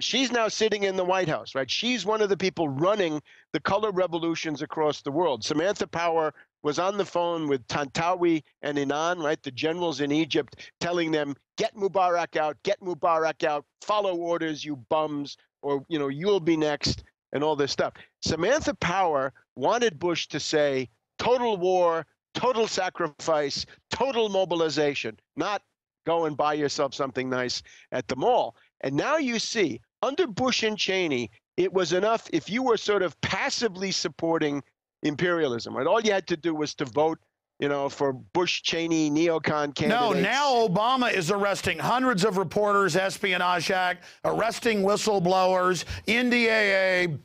She's now sitting in the White House, right? She's one of the people running the color revolutions across the world. Samantha Power was on the phone with Tantawi and Inan, right, the generals in Egypt, telling them, get Mubarak out, follow orders, you bums, or, you know, you'll be next, and all this stuff. Samantha Power wanted Bush to say total war, total sacrifice, total mobilization, not go and buy yourself something nice at the mall. And now you see, under Bush and Cheney, it was enough if you were sort of passively supporting imperialism, right? All you had to do was to vote, you know, for Bush, Cheney, neocon candidates. No, now Obama is arresting hundreds of reporters, Espionage Act, arresting whistleblowers, NDAA,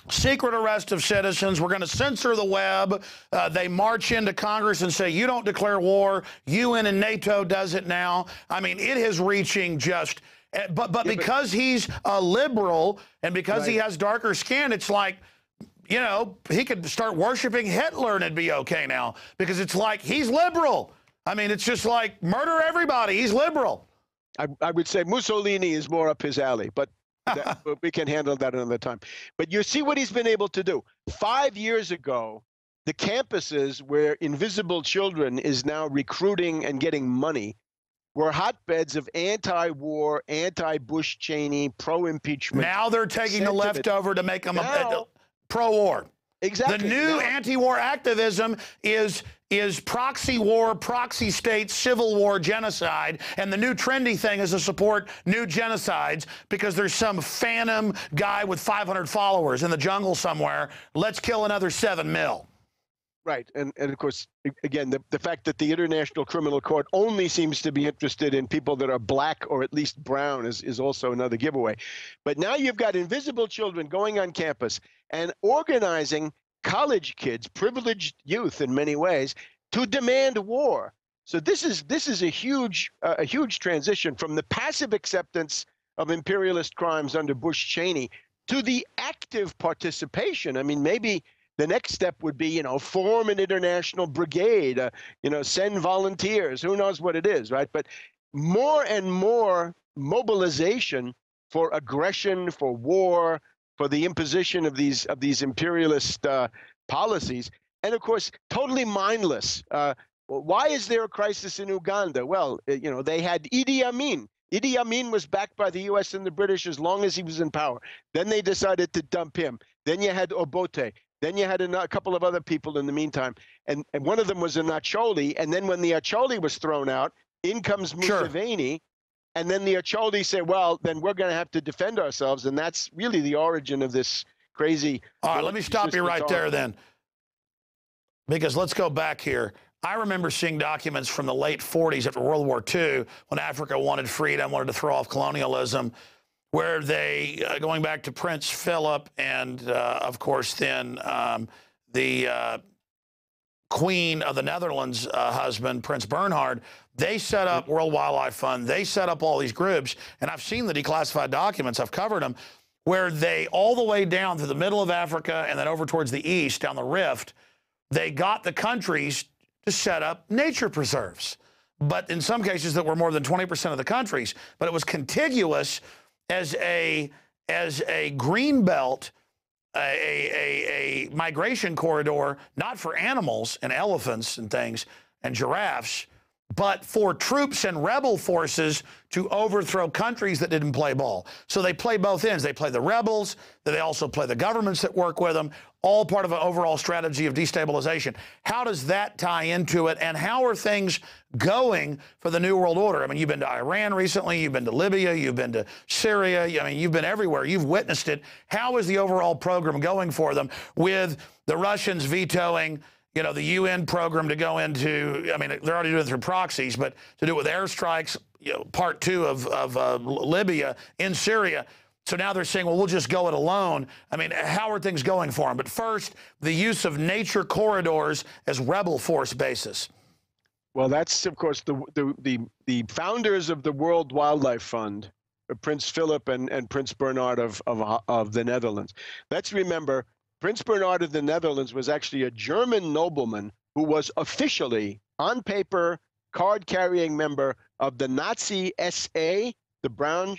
secret arrest of citizens. We're going to censor the web. They march into Congress and say, you don't declare war. UN and NATO does it now. I mean, it is reaching just... But because he's a liberal and because he has darker skin, it's like, you know, he could start worshiping Hitler and it'd be okay now because it's like he's liberal. I mean, it's just like murder everybody. He's liberal. I would say Mussolini is more up his alley, but we can handle that another time. But you see what he's been able to do. 5 years ago, the campuses where Invisible Children is now recruiting and getting money were hotbeds of anti-war, anti-Bush Cheney, pro-impeachment. Now they're taking the leftover to make them pro-war. Exactly. The new anti-war activism is proxy war, proxy state, civil war, genocide. And the new trendy thing is to support new genocides because there's some phantom guy with 500 followers in the jungle somewhere. Let's kill another 7 mil. Right. And of course, again, the fact that the International Criminal Court only seems to be interested in people that are black or at least brown is also another giveaway. But now you've got Invisible Children going on campus and organizing college kids, privileged youth in many ways, to demand war. So this is a huge transition from the passive acceptance of imperialist crimes under Bush Cheney to the active participation. I mean, maybe the next step would be, you know, form an international brigade, you know, send volunteers, who knows what it is, right? But more and more mobilization for aggression, for war, for the imposition of these imperialist policies. And of course, totally mindless. Why is there a crisis in Uganda? Well, you know, they had Idi Amin. Idi Amin was backed by the U.S. and the British as long as he was in power. Then they decided to dump him. Then you had Obote. Then you had a couple of other people in the meantime. And one of them was a Acholi. And then when the Acholi was thrown out, in comes Museveni. Sure. And then the Acholi say, well, then we're going to have to defend ourselves. And that's really the origin of this crazy... All right, let me stop you right there then. Because let's go back here. I remember seeing documents from the late 40s after World War II when Africa wanted freedom, wanted to throw off colonialism, where they, going back to Prince Philip and, of course, then the Queen of the Netherlands' husband, Prince Bernhard, they set up World Wildlife Fund. They set up all these groups, and I've seen the declassified documents. I've covered them, where they, all the way down to the middle of Africa and then over towards the east, down the rift, they got the countries to set up nature preserves. But in some cases that were more than 20% of the countries, but it was contiguous as a green belt, a migration corridor, not for animals and elephants and things and giraffes, but for troops and rebel forces to overthrow countries that didn't play ball. So they play both ends. They play the rebels, they also play the governments that work with them, all part of an overall strategy of destabilization. How does that tie into it, and how are things going for the New World Order? I mean, you've been to Iran recently, you've been to Libya, you've been to Syria, I mean, you've been everywhere, you've witnessed it. How is the overall program going for them with the Russians vetoing, you know, the UN program to go into, I mean, they're already doing it through proxies, but to do it with airstrikes, you know, part 2 of Libya in Syria. So now they're saying, well, we'll just go it alone. I mean, how are things going for them? But first, the use of nature corridors as rebel force bases. Well, that's, of course, the founders of the World Wildlife Fund, Prince Philip and Prince Bernhard of the Netherlands. Let's remember, Prince Bernhard of the Netherlands was actually a German nobleman who was officially, on paper, card-carrying member of the Nazi SA, the brown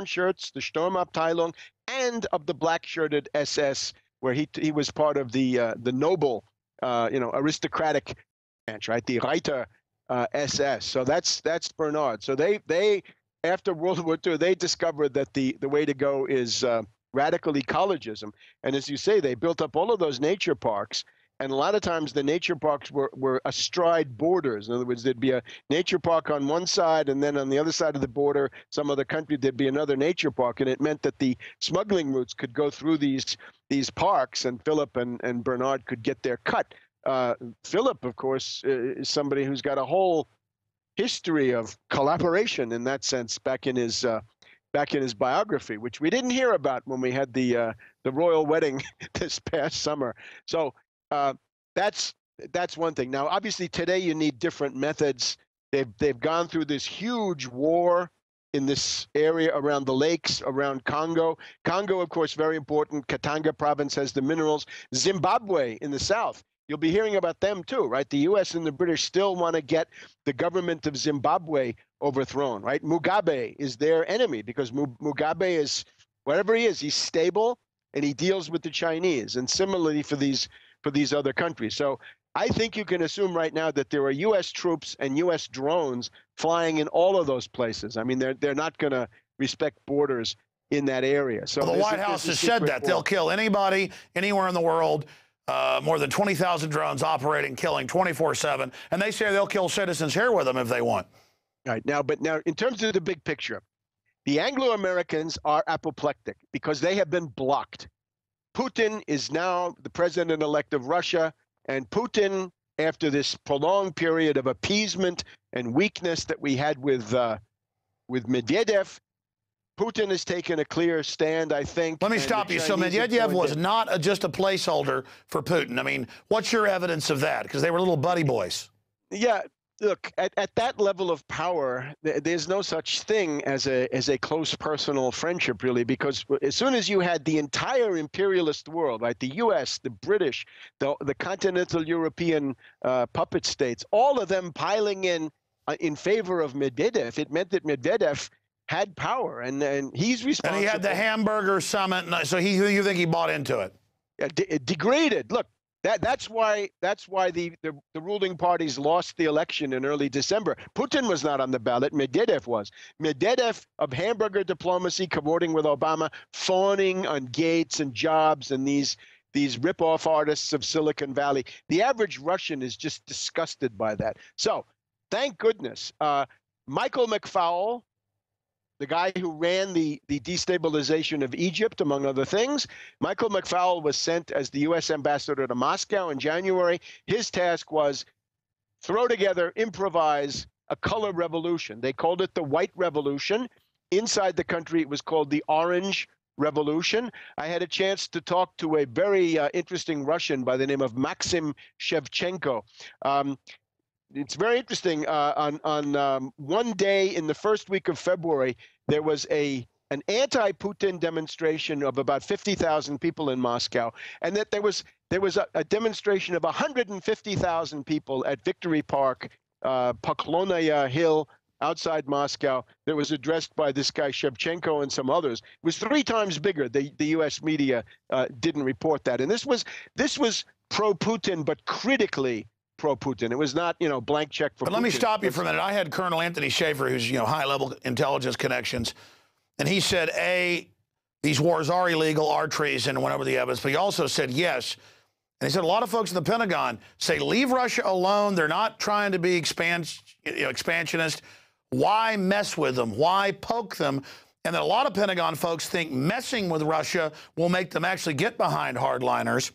shirts, the Sturmabteilung, and of the black-shirted SS, where he was part of the noble, aristocratic branch, right? The Reiter SS. So that's Bernhard. So they after World War II, they discovered that the way to go is radical ecologism. And as you say, they built up all of those nature parks. And a lot of times the nature parks were astride borders. In other words, there'd be a nature park on one side, and then on the other side of the border, some other country, there'd be another nature park. And it meant that the smuggling routes could go through these parks, and Philip and Bernhard could get their cut. Philip, of course, is somebody who's got a whole history of collaboration in that sense back in his biography, which we didn't hear about when we had the royal wedding this past summer. So that's one thing. Now, obviously, today you need different methods. They've gone through this huge war in this area around the lakes, around Congo. Congo, of course, very important. Katanga province has the minerals. Zimbabwe in the south. You'll be hearing about them too, right? The U.S. and the British still want to get the government of Zimbabwe overthrown, right? Mugabe is their enemy because Mugabe is, whatever he is, he's stable and he deals with the Chinese. And similarly for these other countries. So I think you can assume right now that there are U.S. troops and U.S. drones flying in all of those places. I mean, they're not going to respect borders in that area. So well, the White House has said that they'll kill anybody, anywhere in the world. More than 20,000 drones operating, killing 24/7, and they say they'll kill citizens here with them if they want. All right, now in terms of the big picture, the Anglo-Americans are apoplectic because they have been blocked. Putin is now the president-elect of Russia, and Putin, after this prolonged period of appeasement and weakness that we had with Medvedev, Putin has taken a clear stand, I think. Let me stop you. So Medvedev was not just a placeholder for Putin. I mean, what's your evidence of that? Because they were little buddy boys. Yeah, look, at that level of power, there's no such thing as a close personal friendship, really, because as soon as you had the entire imperialist world, right, the U.S., the British, the continental European puppet states, all of them piling in favor of Medvedev, it meant that Medvedev had power, and he's responsible. And he had the hamburger summit, so you think he bought into it? Yeah, degraded. Look, that's why the ruling parties lost the election in early December. Putin was not on the ballot. Medvedev was. Medvedev of hamburger diplomacy, cavorting with Obama, fawning on Gates and Jobs and these rip-off artists of Silicon Valley. The average Russian is just disgusted by that. So, thank goodness, Michael McFaul, the guy who ran the destabilization of Egypt, among other things. Michael McFaul was sent as the U.S. ambassador to Moscow in January. His task was throw together, improvise a color revolution. They called it the White Revolution. Inside the country, it was called the Orange Revolution. I had a chance to talk to a very interesting Russian by the name of Maxim Shevchenko. It's very interesting. On one day in the first week of February, there was an anti-Putin demonstration of about 50,000 people in Moscow, and that there was a demonstration of 150,000 people at Victory Park, Poklonaya Hill, outside Moscow, that was addressed by this guy Shevchenko and some others. It was 3 times bigger. The U.S. media didn't report that, and this was pro-Putin, but critically pro-Putin. It was not, blank check for Putin. But let me stop you for a minute. I had Colonel Anthony Schaefer, who's, high-level intelligence connections, and he said, A, these wars are illegal, are treason, and went over the evidence, but he also said yes. And he said a lot of folks in the Pentagon say, leave Russia alone. They're not trying to be expansionist. Why mess with them? Why poke them? And then a lot of Pentagon folks think messing with Russia will make them actually get behind hardliners.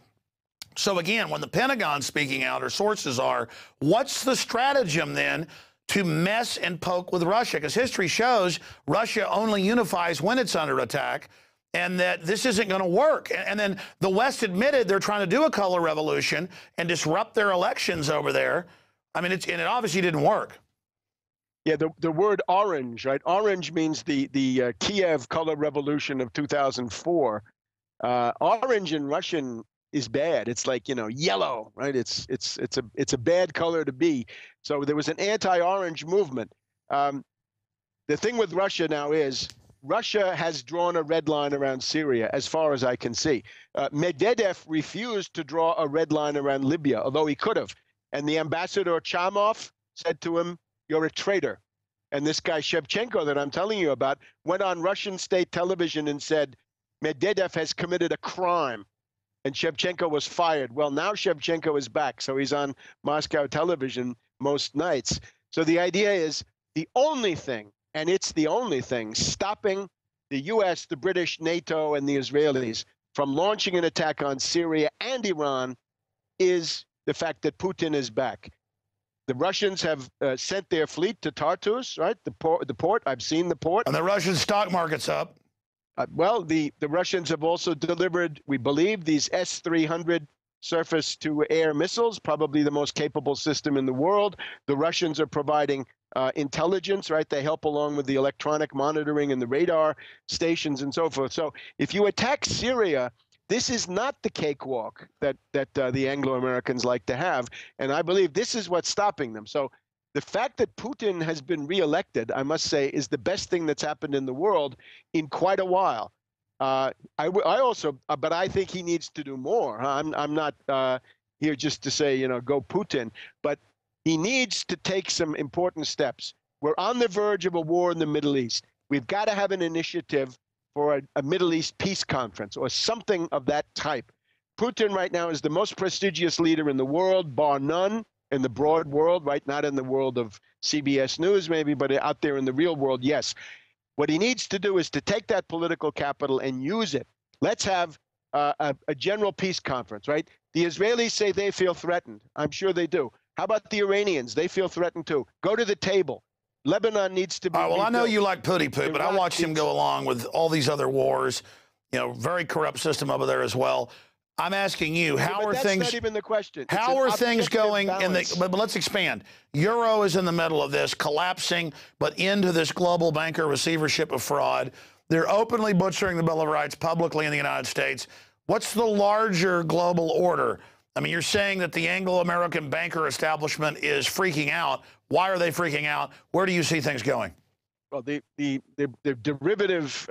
So again, when the Pentagon's speaking out, or sources are, what's the stratagem then to mess and poke with Russia? Because history shows Russia only unifies when it's under attack. and that this isn't going to work. And then the West admitted they're trying to do a color revolution and disrupt their elections over there. I mean, and it obviously didn't work. Yeah, the word orange, right? Orange means the Kiev color revolution of 2004. Orange in Russian is bad. It's like, yellow, right? It's a bad color to be. So there was an anti-orange movement. The thing with Russia now is Russia has drawn a red line around Syria, as far as I can see. Medvedev refused to draw a red line around Libya, although he could have. And the ambassador Chamov said to him, "You're a traitor." And this guy Shevchenko that I'm telling you about went on Russian state television and said, Medvedev has committed a crime. And Shevchenko was fired. Well, now Shevchenko is back, so he's on Moscow television most nights. So the idea is the only thing, and it's the only thing, stopping the U.S., the British, NATO, and the Israelis from launching an attack on Syria and Iran is the fact that Putin is back. The Russians have sent their fleet to Tartus, right? The port. I've seen the port. And the Russian stock market's up. Well, the Russians have also delivered, we believe, these S-300 surface-to-air missiles, probably the most capable system in the world. The Russians are providing intelligence, right? They help along with the electronic monitoring and the radar stations and so forth. So if you attack Syria, this is not the cakewalk that the Anglo-Americans like to have, and I believe this is what's stopping them. So the fact that Putin has been reelected, I must say, is the best thing that's happened in the world in quite a while. I also, but I think he needs to do more. I'm not here just to say, go Putin, but he needs to take some important steps. We're on the verge of a war in the Middle East. We've got to have an initiative for a Middle East peace conference or something of that type. Putin right now is the most prestigious leader in the world, bar none, in the broad world, right? Not in the world of CBS News maybe, but out there in the real world, yes. What he needs to do is to take that political capital and use it. Let's have a general peace conference, right? The Israelis say they feel threatened. I'm sure they do. How about the Iranians? They feel threatened too. Go to the table. Lebanon needs to be well, rebuilt. I know you like Pooty Poo, but I watched him go along with all these other wars. Very corrupt system over there as well. I'm asking you, how are things? That's not even the question. How are things going in the? But let's expand. Euro is in the middle of this, collapsing, but into this global banker receivership of fraud. They're openly butchering the Bill of Rights publicly in the United States. What's the larger global order? I mean, you're saying that the Anglo-American banker establishment is freaking out. Why are they freaking out? Where do you see things going? Well, the derivative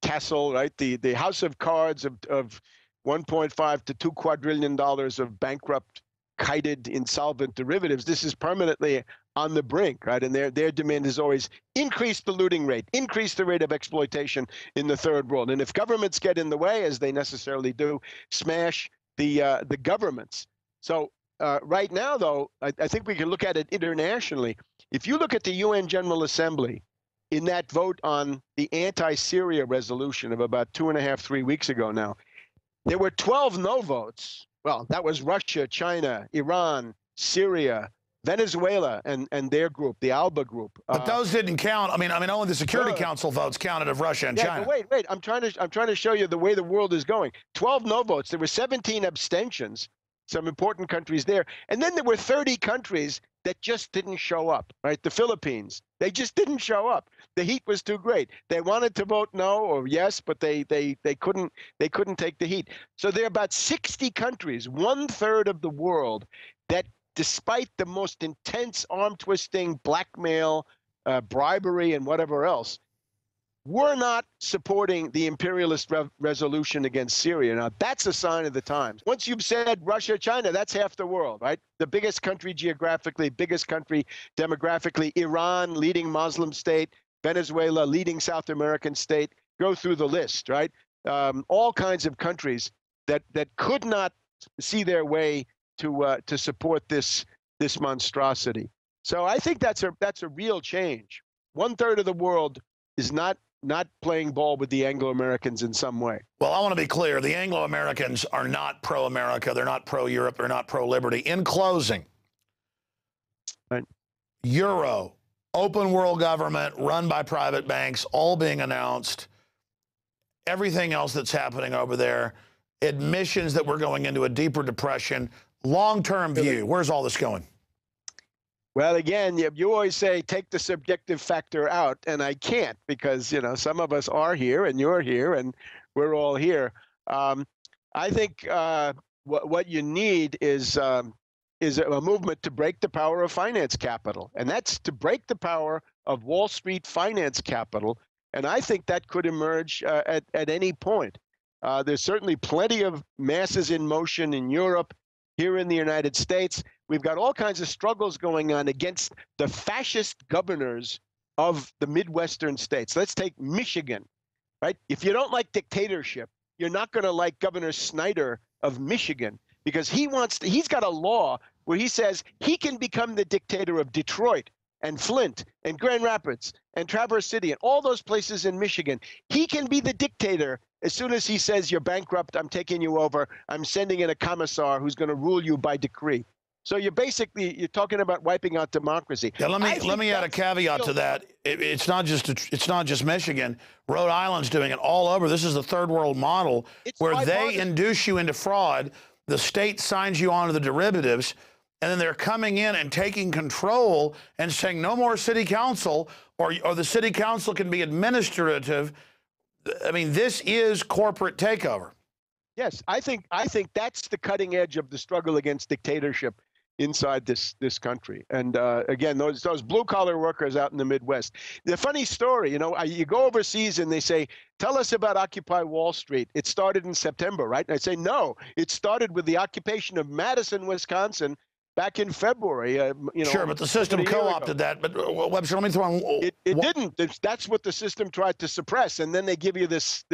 castle, right? The house of cards of $1.5 to $2 quadrillion of bankrupt, kited, insolvent derivatives. This is permanently on the brink, right? And their demand is always increase the looting rate, increase the rate of exploitation in the third world. And if governments get in the way, as they necessarily do, smash the governments. So right now, though, I think we can look at it internationally. If you look at the UN General Assembly, in that vote on the anti-Syria resolution of about 2.5, 3 weeks ago now, there were 12 no votes. Well, that was Russia, China, Iran, Syria, Venezuela, and their group, the ALBA group. But those didn't count. I mean, only the Security Council votes counted of Russia and China. But wait. I'm trying to show you the way the world is going. 12 no votes. There were 17 abstentions. Some important countries there, and then there were 30 countries that just didn't show up. Right, the Philippines. They just didn't show up. The heat was too great. They wanted to vote no or yes, but they couldn't take the heat. So there are about 60 countries, 1/3 of the world, that despite the most intense arm twisting, blackmail, bribery, and whatever else, were not supporting the imperialist resolution against Syria. Now, that's a sign of the times. Once you've said Russia, China, that's half the world, right? The biggest country geographically, biggest country demographically, Iran, leading Muslim state, Venezuela, leading South American state. Go through the list, right? All kinds of countries that could not see their way to support this monstrosity. So I think that's a real change. 1/3 of the world is not playing ball with the Anglo-Americans in some way. Well, I want to be clear. The Anglo-Americans are not pro-America. They're not pro-Europe. They're not pro-liberty. In closing, right. Euro, open world government run by private banks, all being announced. everything else that's happening over there, admissions that we're going into a deeper depression, long-term view, where's all this going? Well, again, you always say take the subjective factor out, and I can't because, you know, some of us are here and you're here and we're all here. I think what you need is a movement to break the power of finance capital, and that's to break the power of Wall Street finance capital, and I think that could emerge at any point. There's certainly plenty of masses in motion in Europe. Here in the United States, we've got all kinds of struggles going on against the fascist governors of the Midwestern states. Let's take Michigan, right? If you don't like dictatorship, you're not going to like Governor Snyder of Michigan because he's got a law where he says he can become the dictator of Detroit and Flint and Grand Rapids and Traverse City and all those places in Michigan. He can be the dictator as soon as he says you're bankrupt, I'm taking you over, I'm sending in a commissar who's going to rule you by decree. So you're talking about wiping out democracy. Yeah, let me add a caveat to that. It's not just Michigan. Rhode Island's doing it all over. This is the third world model where they induce you into fraud. The state signs you onto the derivatives, and then they're coming in and taking control and saying no more city council, or the city council can be administrative. I mean, this is corporate takeover. Yes, I think that's the cutting edge of the struggle against dictatorship inside this country. And again, those blue collar workers out in the Midwest. The funny story, you know, you go overseas and they say, "Tell us about Occupy Wall Street. It started in September, right?" And I say, "No, it started with the occupation of Madison, Wisconsin." Back in February, Sure, but the system co-opted that. But Webster, let me throw in. It didn't. That's what the system tried to suppress, and then they give you this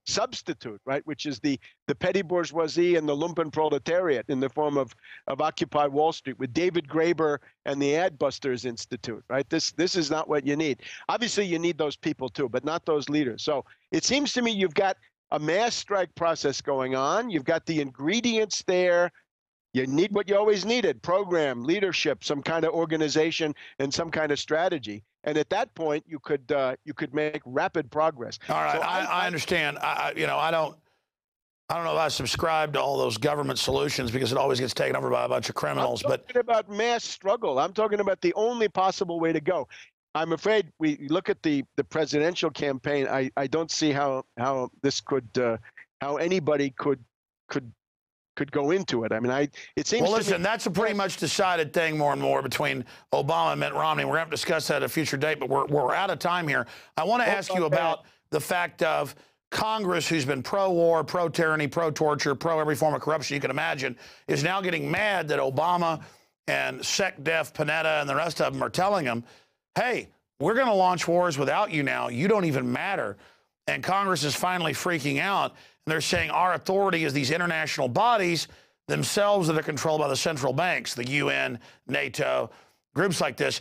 substitute, right, which is the petty bourgeoisie and the lumpen proletariat in the form of Occupy Wall Street with David Graeber and the Adbusters Institute, right? This is not what you need. Obviously, you need those people too, but not those leaders. So it seems to me you've got a mass strike process going on. You've got the ingredients there. You need what you always needed: program, leadership, some kind of organization, and some kind of strategy. And at that point, you could make rapid progress. All right, so I understand. I don't know if I subscribe to all those government solutions because it always gets taken over by a bunch of criminals. I'm talking about mass struggle. I'm talking about the only possible way to go. I'm afraid we look at the presidential campaign. I don't see how this could how anybody could go into it. I mean, it seems. Well, listen, that's a pretty much decided thing more and more between Obama and Mitt Romney. We're going to have to discuss that at a future date, but we're out of time here. I want to ask you about the fact of Congress, who's been pro-war, pro-tyranny, pro-torture, pro-every form of corruption you can imagine, is now getting mad that Obama and SecDef, Panetta, and the rest of them are telling them, hey, we're going to launch wars without you now. You don't even matter. And Congress is finally freaking out. And they're saying our authority is these international bodies themselves that are controlled by the central banks, the UN, NATO, groups like this.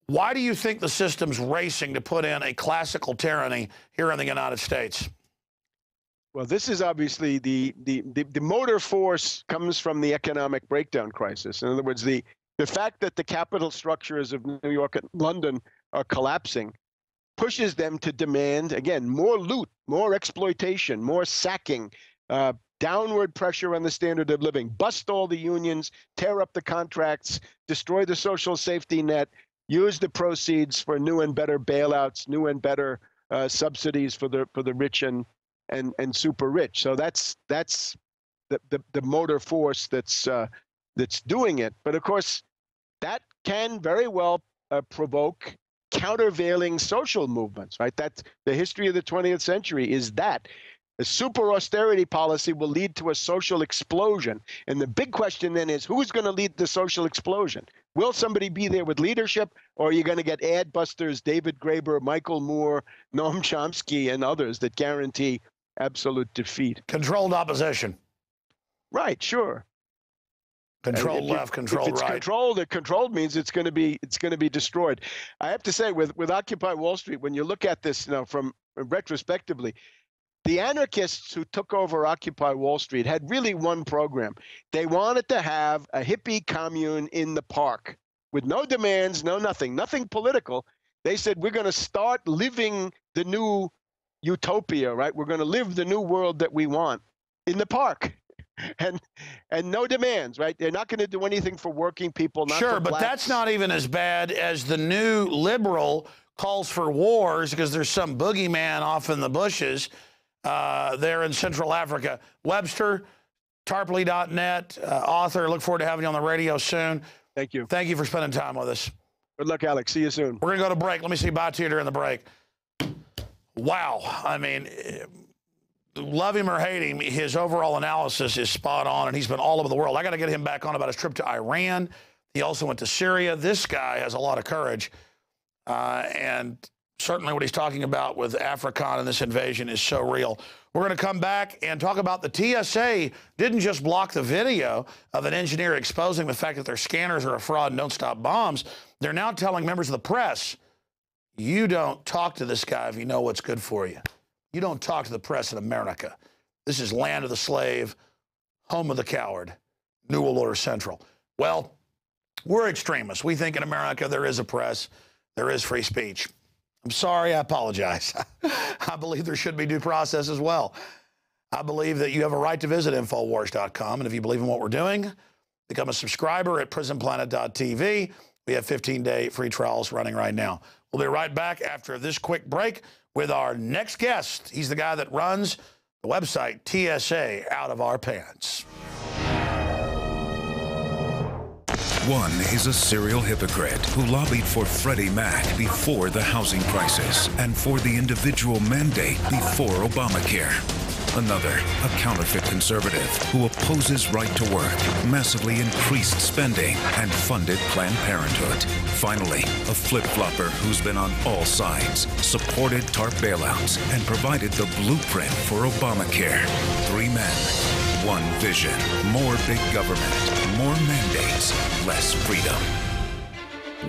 Why do you think the system's racing to put in a classical tyranny here in the United States? Well, this is obviously the motor force comes from the economic breakdown crisis. In other words, the fact that the capital structures of New York and London are collapsing pushes them to demand, again, more loot, more exploitation, more sacking, downward pressure on the standard of living, bust all the unions, tear up the contracts, destroy the social safety net, use the proceeds for new and better bailouts, new and better subsidies for the rich and super rich. So that's the motor force that's doing it. But of course, that can very well provoke countervailing social movements, right? That's the history of the 20th century, is that a super austerity policy will lead to a social explosion. And the big question then is, who's going to lead the social explosion? Will somebody be there with leadership, or are you going to get adbusters, David Graeber, Michael Moore, Noam Chomsky, and others that guarantee absolute defeat? Controlled opposition. Right, sure. Controlled left, controlled right. Controlled means it's going to be destroyed. I have to say, with Occupy Wall Street, when you look at this now from retrospectively, the anarchists who took over Occupy Wall Street had really one program. They wanted to have a hippie commune in the park with no demands, no nothing political. They said, we're going to start living the new utopia, right? We're going to live the new world that we want in the park. And no demands, right? They're not going to do anything for working people. Not sure, for but blacks. that's not even as bad as the new liberal calls for wars because there's some boogeyman off in the bushes there in Central Africa. Webster, Tarpley.net, author. Look forward to having you on the radio soon. Thank you. Thank you for spending time with us. Good luck, Alex. See you soon. We're going to go to break. Let me say bye to you during the break. Wow. I mean, love him or hate him, his overall analysis is spot on, and he's been all over the world. I got to get him back on about his trip to Iran. He also went to Syria. This guy has a lot of courage, and certainly what he's talking about with Afrikaan and this invasion is so real. We're going to come back and talk about the TSA didn't just block the video of an engineer exposing the fact that their scanners are a fraud and don't stop bombs. They're now telling members of the press, you don't talk to this guy if you know what's good for you. You don't talk to the press in America. This is land of the slave, home of the coward, New World Order Central. Well, we're extremists. We think in America there is a press, there is free speech. I'm sorry, I apologize. I believe there should be due process as well. I believe that you have a right to visit Infowars.com, and if you believe in what we're doing, become a subscriber at prisonplanet.tv. We have 15-day free trials running right now. We'll be right back after this quick break with our next guest. He's the guy that runs the website TSA Out of Our Pants. One is a serial hypocrite who lobbied for Freddie Mac before the housing crisis and for the individual mandate before Obamacare. Another, a counterfeit conservative who opposes right to work, massively increased spending, and funded Planned Parenthood. Finally, a flip-flopper who's been on all sides, supported TARP bailouts, and provided the blueprint for Obamacare. 3 men, 1 vision, more big government, more mandates, less freedom.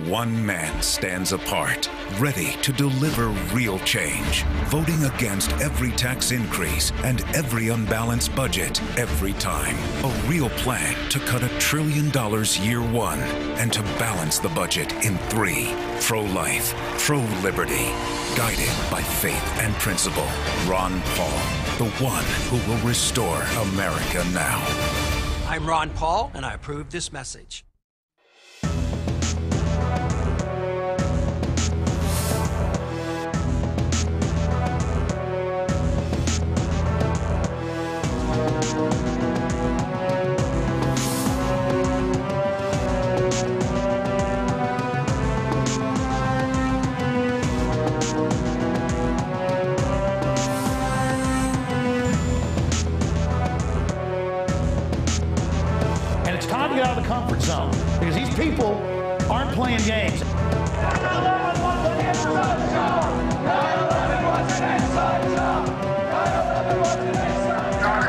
1 man stands apart, ready to deliver real change, voting against every tax increase and every unbalanced budget every time. A real plan to cut $1 trillion year 1 and to balance the budget in 3. Pro-life, pro-liberty, guided by faith and principle. Ron Paul, the one who will restore America now. I'm Ron Paul, and I approve this message. And it's time to get out of the comfort zone because these people aren't playing games. 9/11 was an inside job. 9/11 was an inside job. 9/11 was an inside job.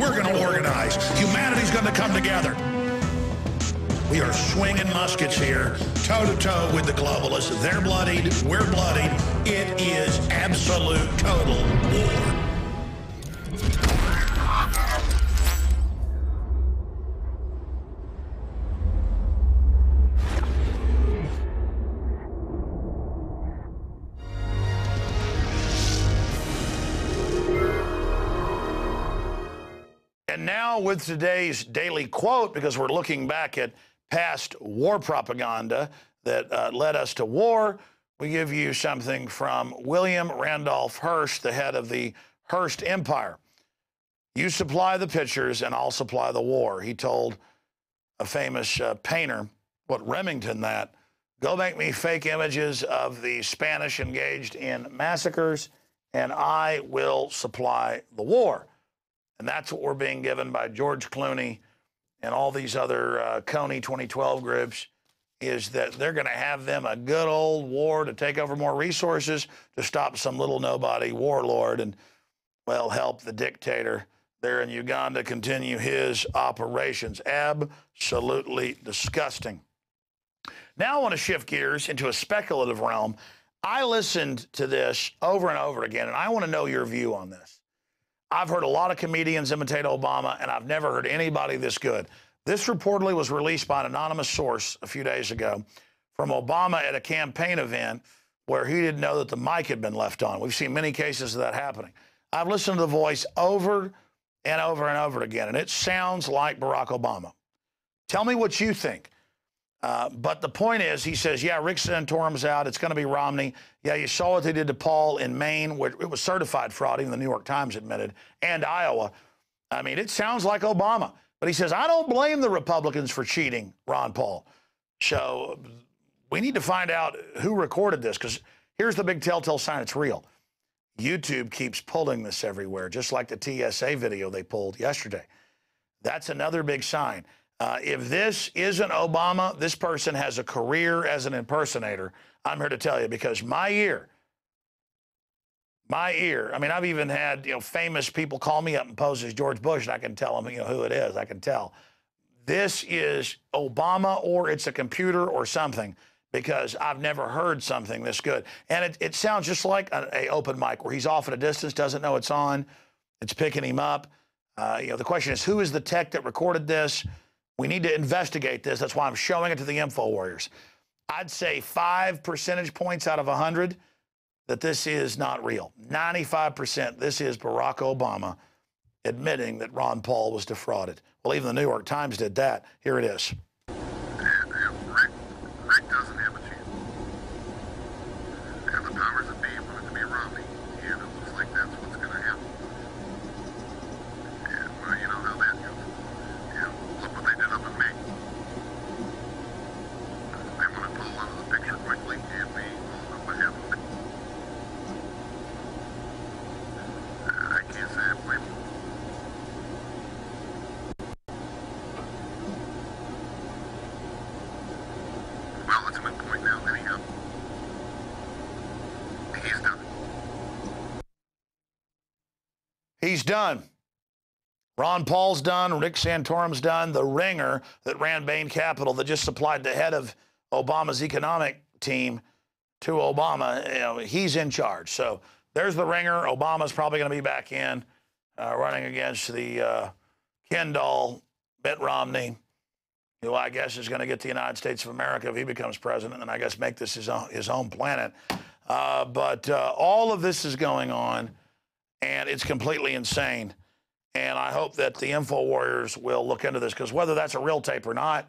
We're going to organize. Humanity's going to come together. We are swinging muskets here, toe-to-toe with the globalists. They're bloodied. We're bloodied. It is absolute, total war. And now with today's daily quote, because we're looking back at past war propaganda that led us to war, we give you something from William Randolph Hearst, the head of the Hearst Empire. You supply the pictures and I'll supply the war. He told a famous painter, what Remington that, go make me fake images of the Spanish engaged in massacres and I will supply the war. And that's what we're being given by George Clooney and all these other Coney 2012 groups, is that they're going to have them a good old war to take over more resources to stop some little nobody warlord and, well, help the dictator there in Uganda continue his operations. Absolutely disgusting. Now I want to shift gears into a speculative realm. I listened to this over and over again, and I want to know your view on this. I've heard a lot of comedians imitate Obama, and I've never heard anybody this good. This reportedly was released by an anonymous source a few days ago from Obama at a campaign event where he didn't know that the mic had been left on. We've seen many cases of that happening. I've listened to the voice over and over and over again, and it sounds like Barack Obama. Tell me what you think. But the point is, he says, yeah, Rick Santorum's out. It's going to be Romney. Yeah, you saw what they did to Paul in Maine, where it was certified fraud, even the New York Times admitted, and Iowa. I mean, it sounds like Obama. But he says, I don't blame the Republicans for cheating, Ron Paul. So we need to find out who recorded this, because here's the big telltale sign it's real. YouTube keeps pulling this everywhere, just like the TSA video they pulled yesterday. That's another big sign. If this isn't Obama, this person has a career as an impersonator. I'm here to tell you, because my ear, I mean, I've even had, famous people call me up and pose as George Bush, and I can tell them, who it is. I can tell. This is Obama, or it's a computer or something, because I've never heard something this good. And it sounds just like a open mic where he's off at a distance, doesn't know it's on. It's picking him up. The question is, who is the tech that recorded this? We need to investigate this. That's why I'm showing it to the Infowars. I'd say 5 percentage points out of 100 that this is not real. 95% this is Barack Obama admitting that Ron Paul was defrauded. Well, even the New York Times did that. Here it is. Rick doesn't have a chance. And the powers that be want it to be Romney, and it looks like that's what's going to happen. And, well, you know how that goes. And look what they did up in Maine. They want to pull out of the picture quickly, and we all know what happened. I can't say I blame them. Well, it's a moot point now, anyhow. He's done. He's done. Ron Paul's done. Rick Santorum's done. The ringer that ran Bain Capital, that just supplied the head of Obama's economic team to Obama, he's in charge. So there's the ringer. Obama's probably going to be back in running against the Ken doll, Mitt Romney, who I guess is going to get the United States of America if he becomes president, and I guess make this his own planet. But all of this is going on, and it's completely insane. And I hope that the Infowars will look into this, because whether that's a real tape or not,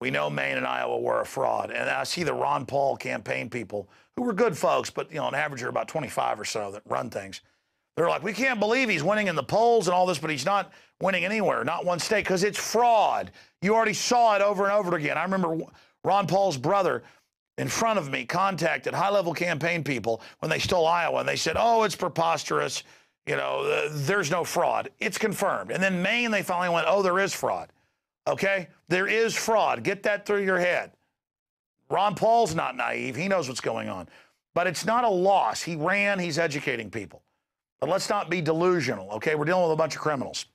we know Maine and Iowa were a fraud. And I see the Ron Paul campaign people, who were good folks, but, on average are about 25 or so that run things. They're like, we can't believe he's winning in the polls and all this, but he's not winning anywhere, not one state, because it's fraud. You already saw it over and over again. I remember Ron Paul's brother in front of me contacted high-level campaign people when they stole Iowa, and they said, oh, it's preposterous. There's no fraud. It's confirmed. And then Maine, they finally went, oh, there is fraud. Okay? There is fraud. Get that through your head. Ron Paul's not naive. He knows what's going on. But it's not a loss. He ran. He's educating people. But let's not be delusional, okay? We're dealing with a bunch of criminals.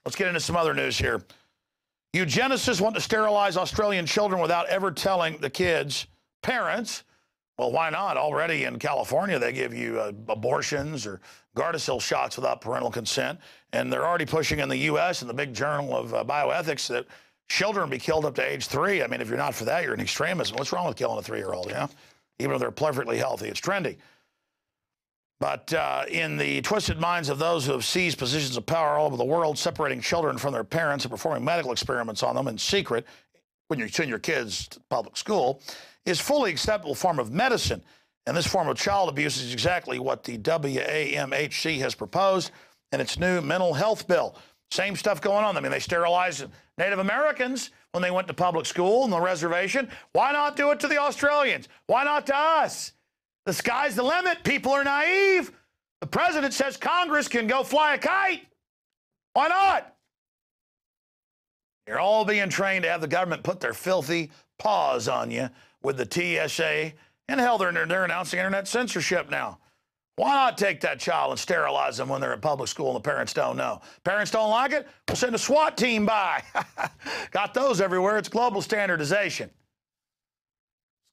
Let's get into some other news here. Eugenicists want to sterilize Australian children without ever telling the kids' parents. Well, why not? Already in California, they give you abortions or Gardasil shots without parental consent. And they're already pushing in the U.S. in the big journal of bioethics that children be killed up to age 3. I mean, if you're not for that, you're an extremist. What's wrong with killing a 3-year-old, Even if they're perfectly healthy. It's trendy. But in the twisted minds of those who have seized positions of power all over the world, separating children from their parents and performing medical experiments on them in secret when you send your kids to public school is fully acceptable form of medicine. And this form of child abuse is exactly what the WAMHC has proposed in its new mental health bill. Same stuff going on. I mean, they sterilized Native Americans when they went to public school on the reservation. Why not do it to the Australians? Why not to us? The sky's the limit. People are naive. The president says Congress can go fly a kite. Why not? You're all being trained to have the government put their filthy paws on you with the TSA. And hell, they're announcing internet censorship now. Why not take that child and sterilize them when they're in public school and the parents don't know? Parents don't like it? We'll send a SWAT team by. Got those everywhere. It's global standardization.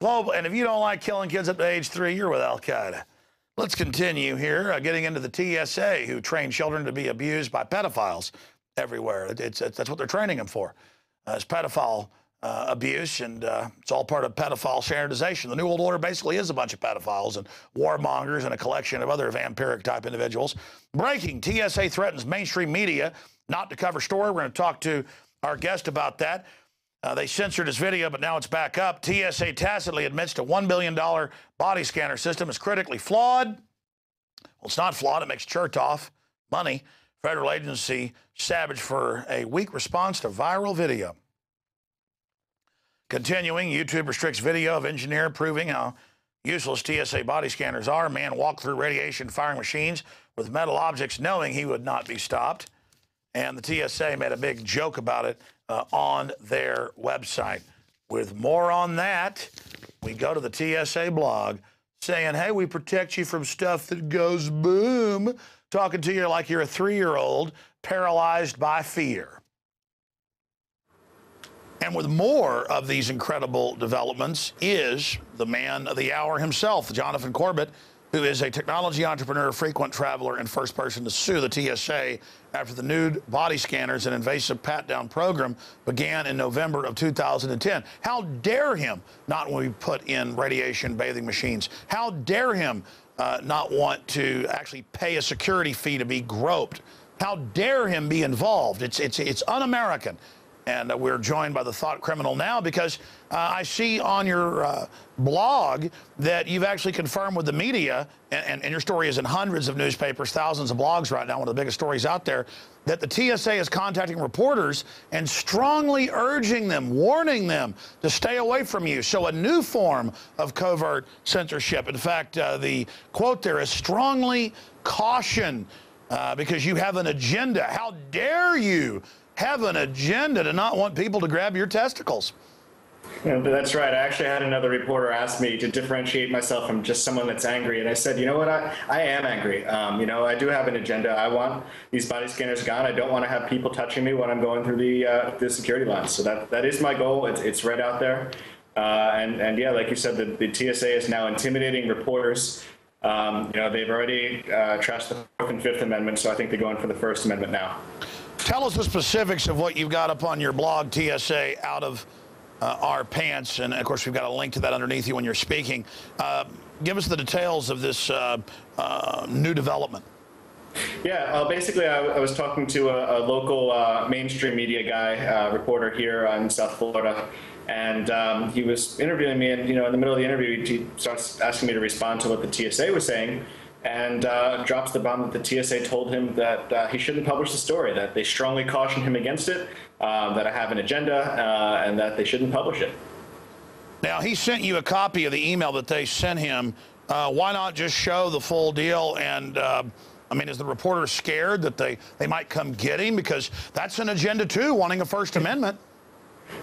Global, and if you don't like killing kids up to age 3, you're with Al-Qaeda. Let's continue here, getting into the TSA, who train children to be abused by pedophiles everywhere. That's what they're training them for. as pedophile abuse, and it's all part of pedophile standardization. The New World Order basically is a bunch of pedophiles and warmongers and a collection of other vampiric-type individuals. Breaking, TSA threatens mainstream media not to cover story. We're going to talk to our guest about that. They censored his video, but now it's back up. TSA tacitly admits to $1 billion body scanner system is critically flawed. Well, it's not flawed. It makes Chertoff money. Federal agency savage for a weak response to viral video. Continuing, YouTube restricts video of engineer proving how useless TSA body scanners are. A man walked through radiation-firing machines with metal objects knowing he would not be stopped. And the TSA made a big joke about it on their website. With more on that, we go to the TSA blog saying, hey, we protect you from stuff that goes boom, talking to you like you're a 3-year-old paralyzed by fear. And with more of these incredible developments is the man of the hour himself, Jon Corbett, who is a technology entrepreneur, frequent traveler, and first person to sue the TSA after the nude body scanners and invasive pat-down program began in November of 2010. How dare him not want to put in radiation bathing machines? How dare him not want to actually pay a security fee to be groped? How dare him be involved? It's un-American. And we're joined by the thought criminal now because I see on your blog that you've actually confirmed with the media, and your story is in hundreds of newspapers, thousands of blogs right now, one of the biggest stories out there, that the TSA is contacting reporters and strongly urging them, warning them to stay away from you. So a new form of covert censorship. In fact, the quote there is strongly caution because you have an agenda. How dare you have an agenda to not want people to grab your testicles? Yeah, that's right. I actually had another reporter ask me to differentiate myself from just someone that's angry. And I said, you know what, I am angry. You know, I do have an agenda. I want these body scanners gone. I don't want to have people touching me when I'm going through the security lines. So that is my goal. It's right out there. And yeah, like you said, the TSA is now intimidating reporters. You know, they've already trashed the 4th and 5th Amendment, so I think they're going for the First Amendment now. Tell us the specifics of what you've got up on your blog, TSA Out of Our Pants. And, of course, we've got a link to that underneath you when you're speaking. Give us the details of this new development. Yeah, basically, I was talking to a local mainstream media guy, reporter here in South Florida, and he was interviewing me. And, you know, in the middle of the interview, he starts asking me to respond to what the TSA was saying. And drops the bomb that the TSA told him that he shouldn't publish the story, that they strongly caution him against it, that I have an agenda, and that they shouldn't publish it. Now, he sent you a copy of the email that they sent him. Why not just show the full deal? And, I mean, is the reporter scared that they might come get him? Because that's an agenda, too, wanting a First Amendment.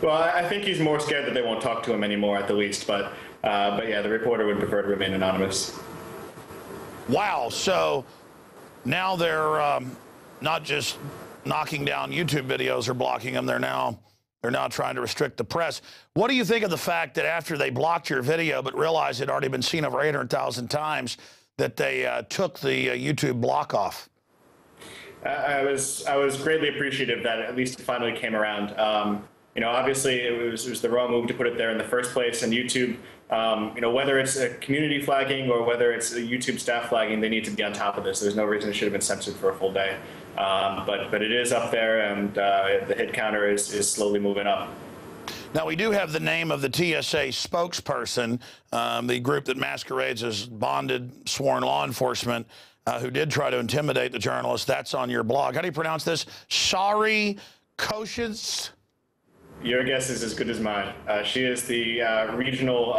Well, I think he's more scared that they won't talk to him anymore at the least. But yeah, the reporter would prefer to remain anonymous. Wow, so now they're not just knocking down YouTube videos or blocking them, they're now trying to restrict the press. What do you think of the fact that after they blocked your video but realized it had already been seen over 800,000 times, that they took the YouTube block off? I was greatly appreciative that at least it finally came around. You know, obviously it was the wrong move to put it there in the first place, and YouTube, you know, whether it's a community flagging or whether it's a YouTube staff flagging, they need to be on top of this. There's no reason it should have been censored for a full day. But it is up there, and the hit counter is slowly moving up. Now, we do have the name of the TSA spokesperson, the group that masquerades as bonded, sworn law enforcement, who did try to intimidate the journalist. That's on your blog. How do you pronounce this? Shari Koshitz? Your guess is as good as mine. She is the regional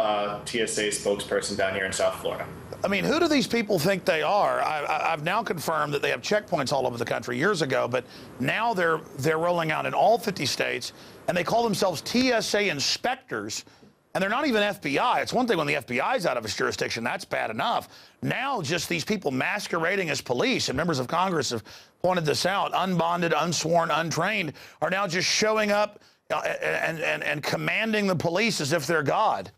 TSA spokesperson down here in South Florida. I mean, who do these people think they are? I've now confirmed that they have checkpoints all over the country years ago, but now they're rolling out in all 50 states, and they call themselves TSA inspectors, and they're not even FBI. It's one thing when the FBI is out of its jurisdiction, that's bad enough. Now just these people masquerading as police, and members of Congress have pointed this out, unbonded, unsworn, untrained, are now just showing up and commanding the police as if they're God.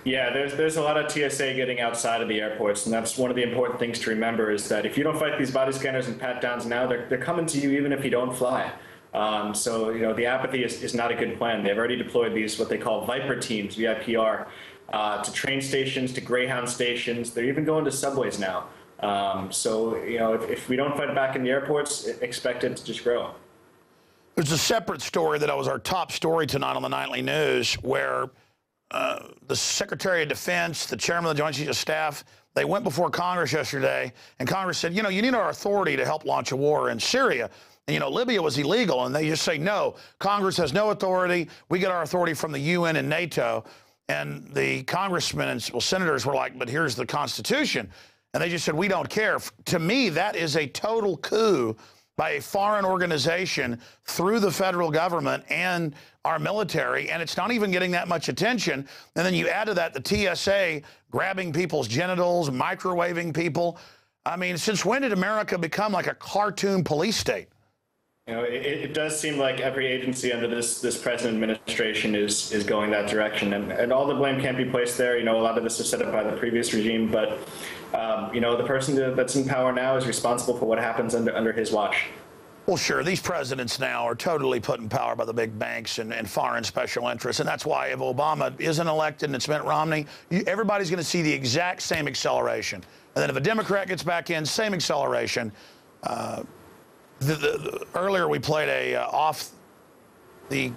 Yeah, there's a lot of TSA getting outside of the airports, and that's one of the important things to remember is that if you don't fight these body scanners and pat-downs now, they're coming to you even if you don't fly. So, the apathy is not a good plan. They've already deployed these, what they call Viper teams, VIPR, to train stations, to Greyhound stations. They're even going to subways now. So, if we don't fight back in the airports, expect it to just grow. There's a separate story that was our top story tonight on the Nightly News, where the Secretary of Defense, the Chairman of the Joint Chiefs of Staff, they went before Congress yesterday, and Congress said, you need our authority to help launch a war in Syria. And, Libya was illegal, and they just say, no, Congress has no authority. We get our authority from the UN and NATO. And the congressmen and senators were like, but here's the Constitution. And they just said, we don't care. To me, that is a total coup by a foreign organization through the federal government and our military, and it's not even getting that much attention. And then you add to that the TSA grabbing people's genitals, microwaving people. I mean, since when did America become like a cartoon police state? It does seem like every agency under this present administration is going that direction, and all the blame can't be placed there. A lot of this is set up by the previous regime, but the person that's in power now is responsible for what happens under his watch. Well, sure, these presidents now are totally put in power by the big banks and foreign special interests, and that's why if Obama isn't elected and it's Mitt Romney, everybody's going to see the exact same acceleration. And then if a Democrat gets back in, same acceleration. Earlier we played a off the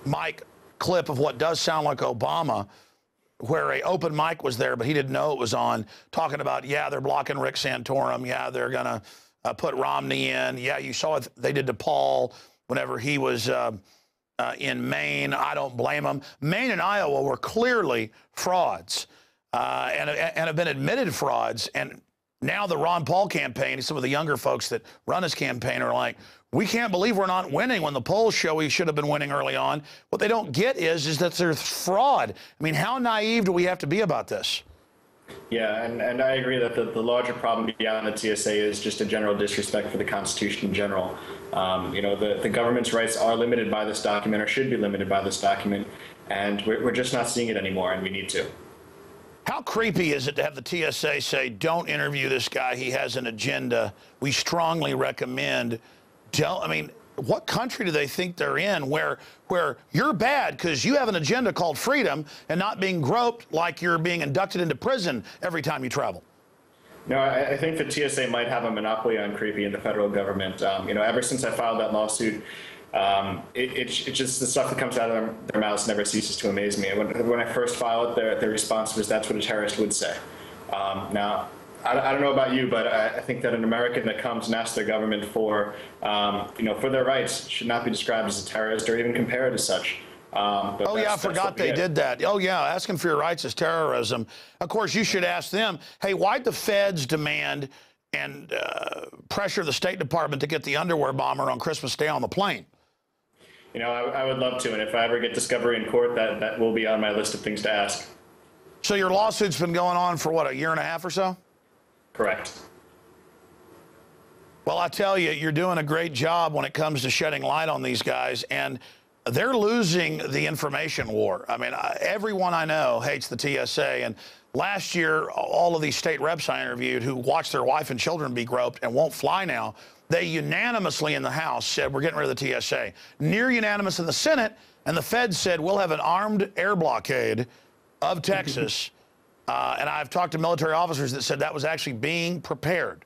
mic clip of what does sound like Obama, where a open mic was there, but he didn't know it was on, talking about, yeah, they're blocking Rick Santorum. Yeah, they're going to put Romney in. Yeah, you saw what they did to Paul whenever he was in Maine. I don't blame them. Maine and Iowa were clearly frauds and have been admitted frauds. And now the Ron Paul campaign, some of the younger folks that run his campaign are like, we can't believe we're not winning when the polls show we should have been winning early on. What they don't get is that there's fraud. I mean, how naive do we have to be about this? Yeah, and I agree that the larger problem beyond the TSA is just a general disrespect for the Constitution in general. The government's rights are limited by this document, or should be limited by this document, and we're just not seeing it anymore, and we need to. How creepy is it to have the TSA say, don't interview this guy, he has an agenda, we strongly recommend, don't, I mean, what country do they think they're in where you're bad because you have an agenda called freedom and not being groped like you're being inducted into prison every time you travel? No, I think the TSA might have a monopoly on creepy in the federal government. Ever since I filed that lawsuit, it's just the stuff that comes out of their mouths never ceases to amaze me. When I first filed it, their response was, that's what a terrorist would say. Now, I don't know about you, but I think that an American that comes and asks their government for their rights should not be described as a terrorist or even compared as such. Oh, yeah, I forgot they did that. Oh, yeah, asking for your rights is terrorism. Of course, you should ask them, hey, why'd the feds demand and pressure the State Department to get the underwear bomber on Christmas Day on the plane? I would love to, and if I ever get discovery in court, that will be on my list of things to ask. So your lawsuit's been going on for, what, a year and a half or so? Correct. Well, I tell you, you're doing a great job when it comes to shedding light on these guys, and they're losing the information war. I mean, everyone I know hates the TSA, and last year, all of these state reps I interviewed who watched their wife and children be groped and won't fly now, they unanimously in the House said, we're getting rid of the TSA. Near unanimous in the Senate, and the Feds said, we'll have an armed air blockade of Texas. And I've talked to military officers that said that was actually being prepared.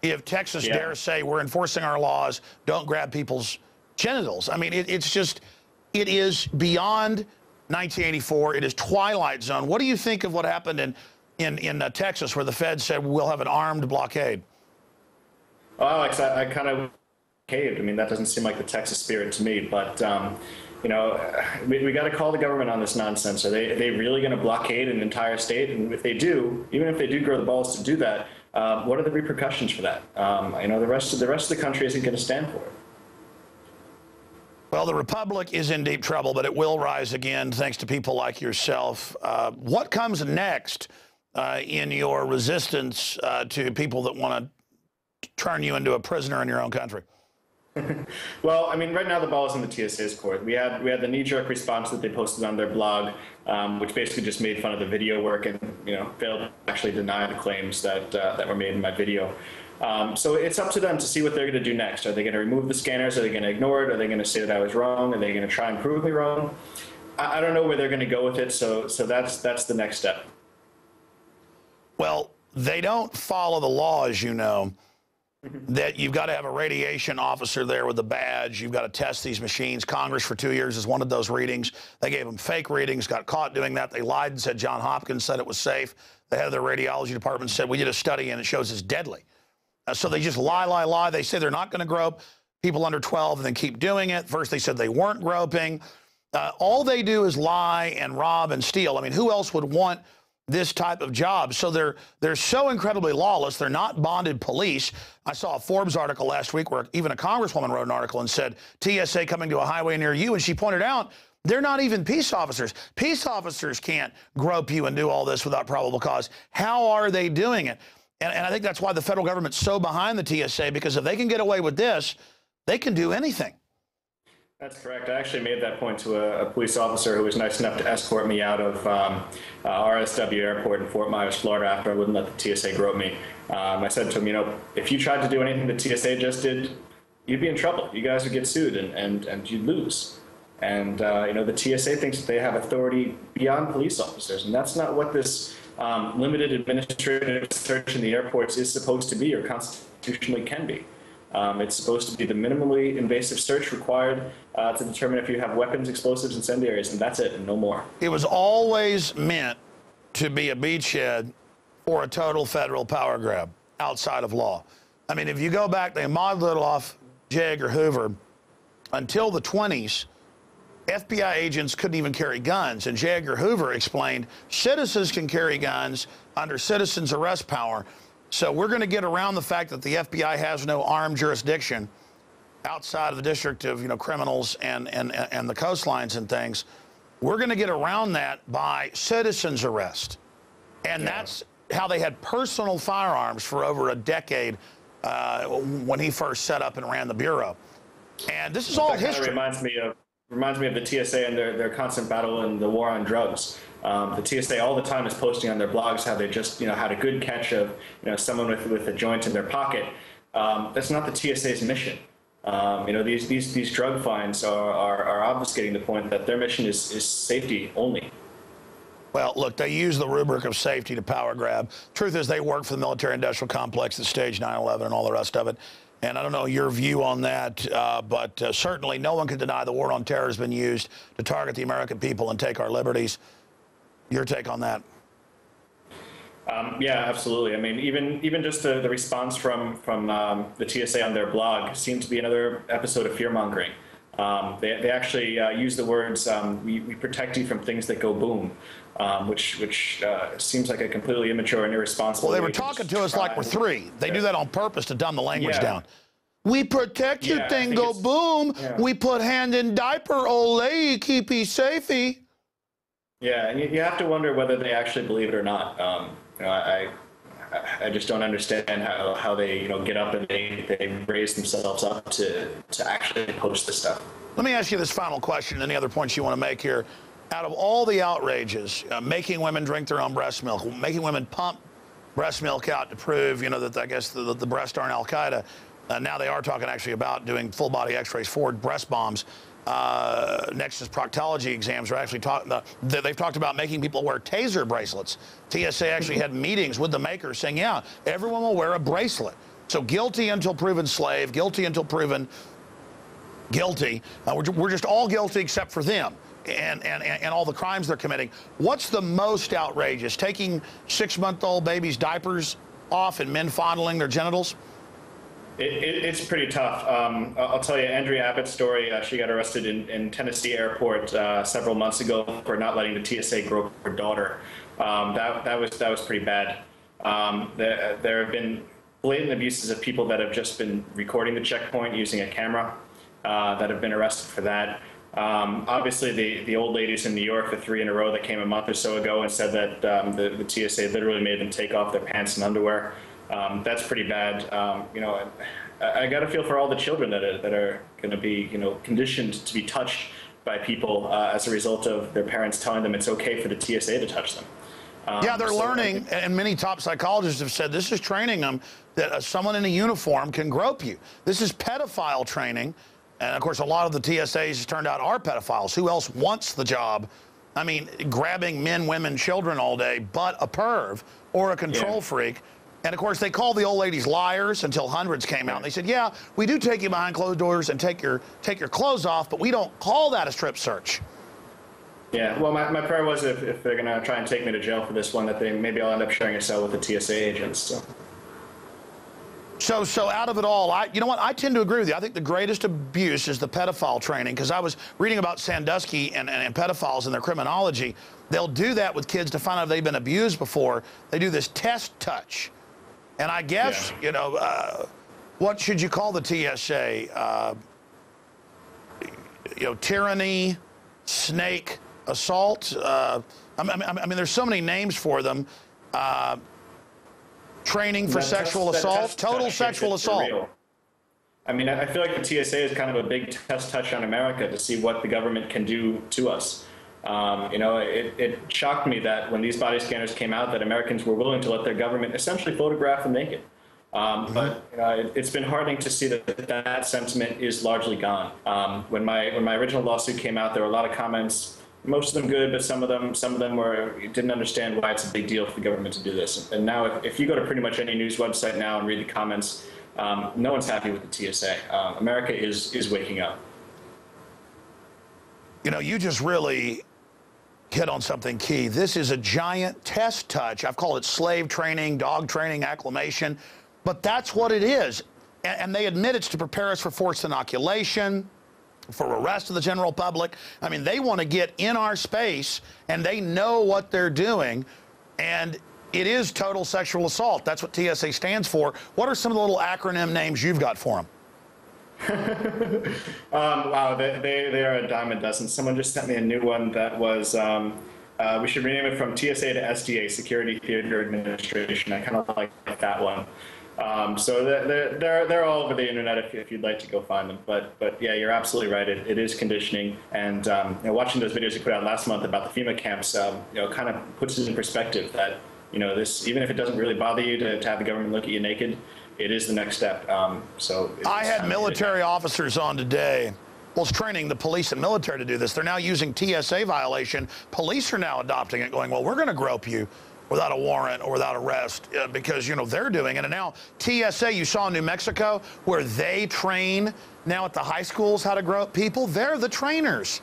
If Texas dare say we're enforcing our laws, don't grab people's genitals. I mean, it is beyond 1984. It is Twilight Zone. What do you think of what happened in Texas, where the Fed said we'll have an armed blockade? Well, Alex, I kind of caved. I mean, that doesn't seem like the Texas spirit to me, but we got to call the government on this nonsense. Are they really going to blockade an entire state? And if they do, even if they do grow the balls to do that, what are the repercussions for that? The rest of the country isn't going to stand for it. Well, the Republic is in deep trouble, but it will rise again thanks to people like yourself. What comes next in your resistance to people that want to turn you into a prisoner in your own country? Well, I mean, right now the ball is in the TSA's court. We had the knee-jerk response that they posted on their blog, which basically just made fun of the video work and failed to actually deny the claims that were made in my video. So it's up to them to see what they're going to do next. Are they going to remove the scanners? Are they going to ignore it? Are they going to say that I was wrong? Are they going to try and prove me wrong? I don't know where they're going to go with it. So that's the next step. Well, they don't follow the law, as you know, that you've got to have a radiation officer there with a badge. You've got to test these machines. Congress for 2 years has wanted those readings. They gave them fake readings, got caught doing that. They lied and said Johns Hopkins said it was safe. The head of their radiology department said, we did a study and it shows it's deadly. So they just lie. They say they're not going to grope people under 12 and then keep doing it. First they said they weren't groping. All they do is lie and rob and steal. I mean, who else would want this type of job? So they're so incredibly lawless. They're not bonded police. I saw a Forbes article last week where even a congresswoman wrote an article and said, TSA coming to a highway near you. And she pointed out, they're not even peace officers. Peace officers can't grope you and do all this without probable cause. How are they doing it? And I think that's why the federal government's so behind the TSA, because if they can get away with this, they can do anything. That's correct. I actually made that point to a police officer who was nice enough to escort me out of RSW Airport in Fort Myers, Florida, after I wouldn't let the TSA grope me. I said to him, you know, if you tried to do anything the TSA just did, you'd be in trouble. You guys would get sued and you'd lose. And, you know, the TSA thinks that they have authority beyond police officers, and that's not what this limited administrative search in the airports is supposed to be or constitutionally can be. It's supposed to be the minimally invasive search required to determine if you have weapons, explosives, incendiaries, and that's it, and no more. It was always meant to be a beachhead for a total federal power grab outside of law. I mean, if you go back, they modeled it off J. Edgar Hoover. Until the 20s, FBI agents couldn't even carry guns, and J. Edgar Hoover explained citizens can carry guns under citizens' arrest power. So we're going to get around the fact that the FBI has no armed jurisdiction outside of the district of, you know, criminals and the coastlines and things. We're going to get around that by citizens' arrest. And that's how they had personal firearms for over a decade when he first set up and ran the Bureau. And this is all history. Reminds me of the TSA and their constant battle in the war on drugs. The TSA all the time is posting on their blogs how they just, you know, had a good catch of, you know, someone with a joint in their pocket. That's not the TSA's mission. You know, these drug fines are obfuscating the point that their mission is safety only. Well, look, they use the rubric of safety to power grab. Truth is, they work for the military-industrial complex that staged 9/11 and all the rest of it. And I don't know your view on that, but certainly no one can deny the war on terror has been used to target the American people and take our liberties. Your take on that? Yeah, absolutely. I mean, even just the response from the TSA on their blog seemed to be another episode of fear-mongering. They actually use the words, we protect you from things that go boom, which seems like a completely immature and irresponsible. Well, they were talking to us like we're three. They do that on purpose to dumb the language down. We protect you, thing go boom. Yeah. We put hand in diaper, ole, keepy safety. Yeah, and you have to wonder whether they actually believe it or not. You know, I just don't understand how they, you know, get up and they raise themselves up to actually post this stuff. Let me ask you this final question. Any other points you want to make here? Out of all the outrages, making women drink their own breast milk, making women pump breast milk out to prove, you know, that I guess the breasts aren't Al-Qaeda. Now they are talking actually about doing full-body X-rays for breast bombs. Nexus proctology exams are actually they've talked about making people wear taser bracelets. TSA actually had meetings with the makers saying, yeah, everyone will wear a bracelet. So guilty until proven slave, guilty until proven guilty. We're just all guilty except for them and all the crimes they're committing. What's the most outrageous? Taking 6-month-old babies' diapers off and men fondling their genitals? It's pretty tough. I'll tell you Andrea Abbott's story. She got arrested in Tennessee airport several months ago for not letting the TSA grope her daughter. That was pretty bad. There have been blatant abuses of people that have just been recording the checkpoint using a camera that have been arrested for that. Obviously, the old ladies in New York, the 3 in a row that came a month or so ago and said that the TSA literally made them take off their pants and underwear. That's pretty bad. You know, I got to feel for all the children that are going to be, you know, conditioned to be touched by people as a result of their parents telling them it's okay for the TSA to touch them. Yeah, they're learning, and many top psychologists have said this is training them that someone in a uniform can grope you. This is pedophile training, and of course a lot of the TSAs turned out are pedophiles. Who else wants the job? I mean, grabbing men, women, children all day, but a perv or a control freak. And of course they called the old ladies liars until hundreds came out. And they said, yeah, we do take you behind closed doors and take your clothes off, but we don't call that a strip search. Yeah, well, my prayer was if they're going to try and take me to jail for this one, that maybe I'll end up sharing a cell with the TSA agents. So out of it all, you know what? I tend to agree with you. I think the greatest abuse is the pedophile training, because I was reading about Sandusky and pedophiles and their criminology. They'll do that with kids to find out if they've been abused before. They do this test touch. And I guess, you know, what should you call the TSA? You know, tyranny, snake, assault. I mean, there's so many names for them. Training for sexual assault, total sexual assault. I mean, I feel like the TSA is kind of a big test touch on America to see what the government can do to us. You know, it shocked me that when these body scanners came out that Americans were willing to let their government essentially photograph them naked. But it's been heartening to see that sentiment is largely gone. When my original lawsuit came out, there were a lot of comments, most of them good, but some of them didn't understand why it's a big deal for the government to do this. And now if you go to pretty much any news website now and read the comments, no one's happy with the TSA. America is waking up. You know, you just really hit on something key. This is a giant test touch. I've called it slave training, dog training, acclimation, but that's what it is. And they admit it's to prepare us for forced inoculation, for arrest of the general public. I mean, they want to get in our space, and they know what they're doing, and it is total sexual assault. That's what TSA stands for. What are some of the little acronym names you've got for them? Wow, they are a dime a dozen. Someone just sent me a new one that was, we should rename it from TSA to SDA, Security Theater Administration. I kind of like that one. So they're all over the internet if you'd like to go find them. But yeah, you're absolutely right. It is conditioning. And you know, watching those videos you put out last month about the FEMA camps, you know, kind of puts it in perspective that, you know, this, even if it doesn't really bother you to have the government look at you naked, it is the next step. So I had military officers on today. Well, it's training the police and military to do this. They're now using TSA violation. Police are now adopting it, going, well, we're going to grope you without a warrant or without arrest because, you know, they're doing it. And now TSA, you saw in New Mexico, where they train now at the high schools how to grope people. They're the trainers.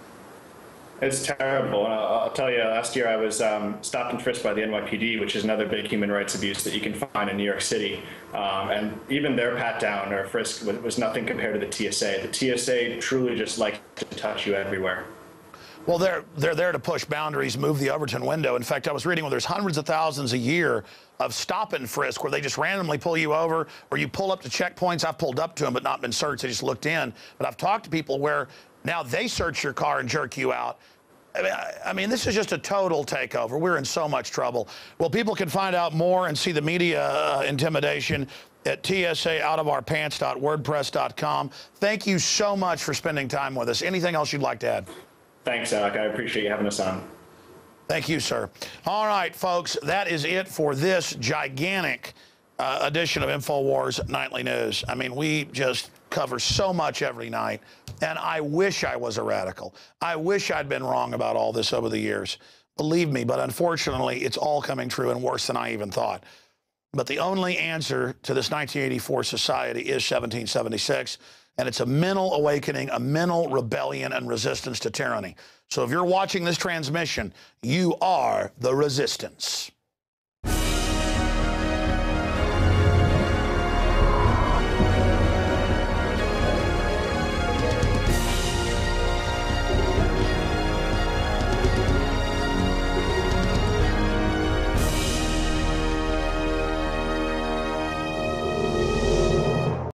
It's terrible. I'll tell you, last year I was stopped and frisked by the NYPD, which is another big human rights abuse that you can find in New York City. And even their pat down or frisk was nothing compared to the TSA. The TSA truly just likes to touch you everywhere. Well, they're there to push boundaries, move the Overton window. In fact, I was reading where there's hundreds of thousands a year of stop and frisk where they just randomly pull you over, or you pull up to checkpoints. I've pulled up to them but not been searched. They just looked in. But I've talked to people where now they search your car and jerk you out. I mean, this is just a total takeover. We're in so much trouble. Well, people can find out more and see the media intimidation at tsaoutofourpants.wordpress.com. Thank you so much for spending time with us. Anything else you'd like to add? Thanks, Alec. I appreciate you having us on. Thank you, sir. All right, folks, that is it for this gigantic edition of Infowars Nightly News. I mean, we just cover so much every night, and I wish I was a radical. I wish I'd been wrong about all this over the years. Believe me, but unfortunately, it's all coming true and worse than I even thought. But the only answer to this 1984 society is 1776, and it's a mental awakening, a mental rebellion and resistance to tyranny. So if you're watching this transmission, you are the resistance.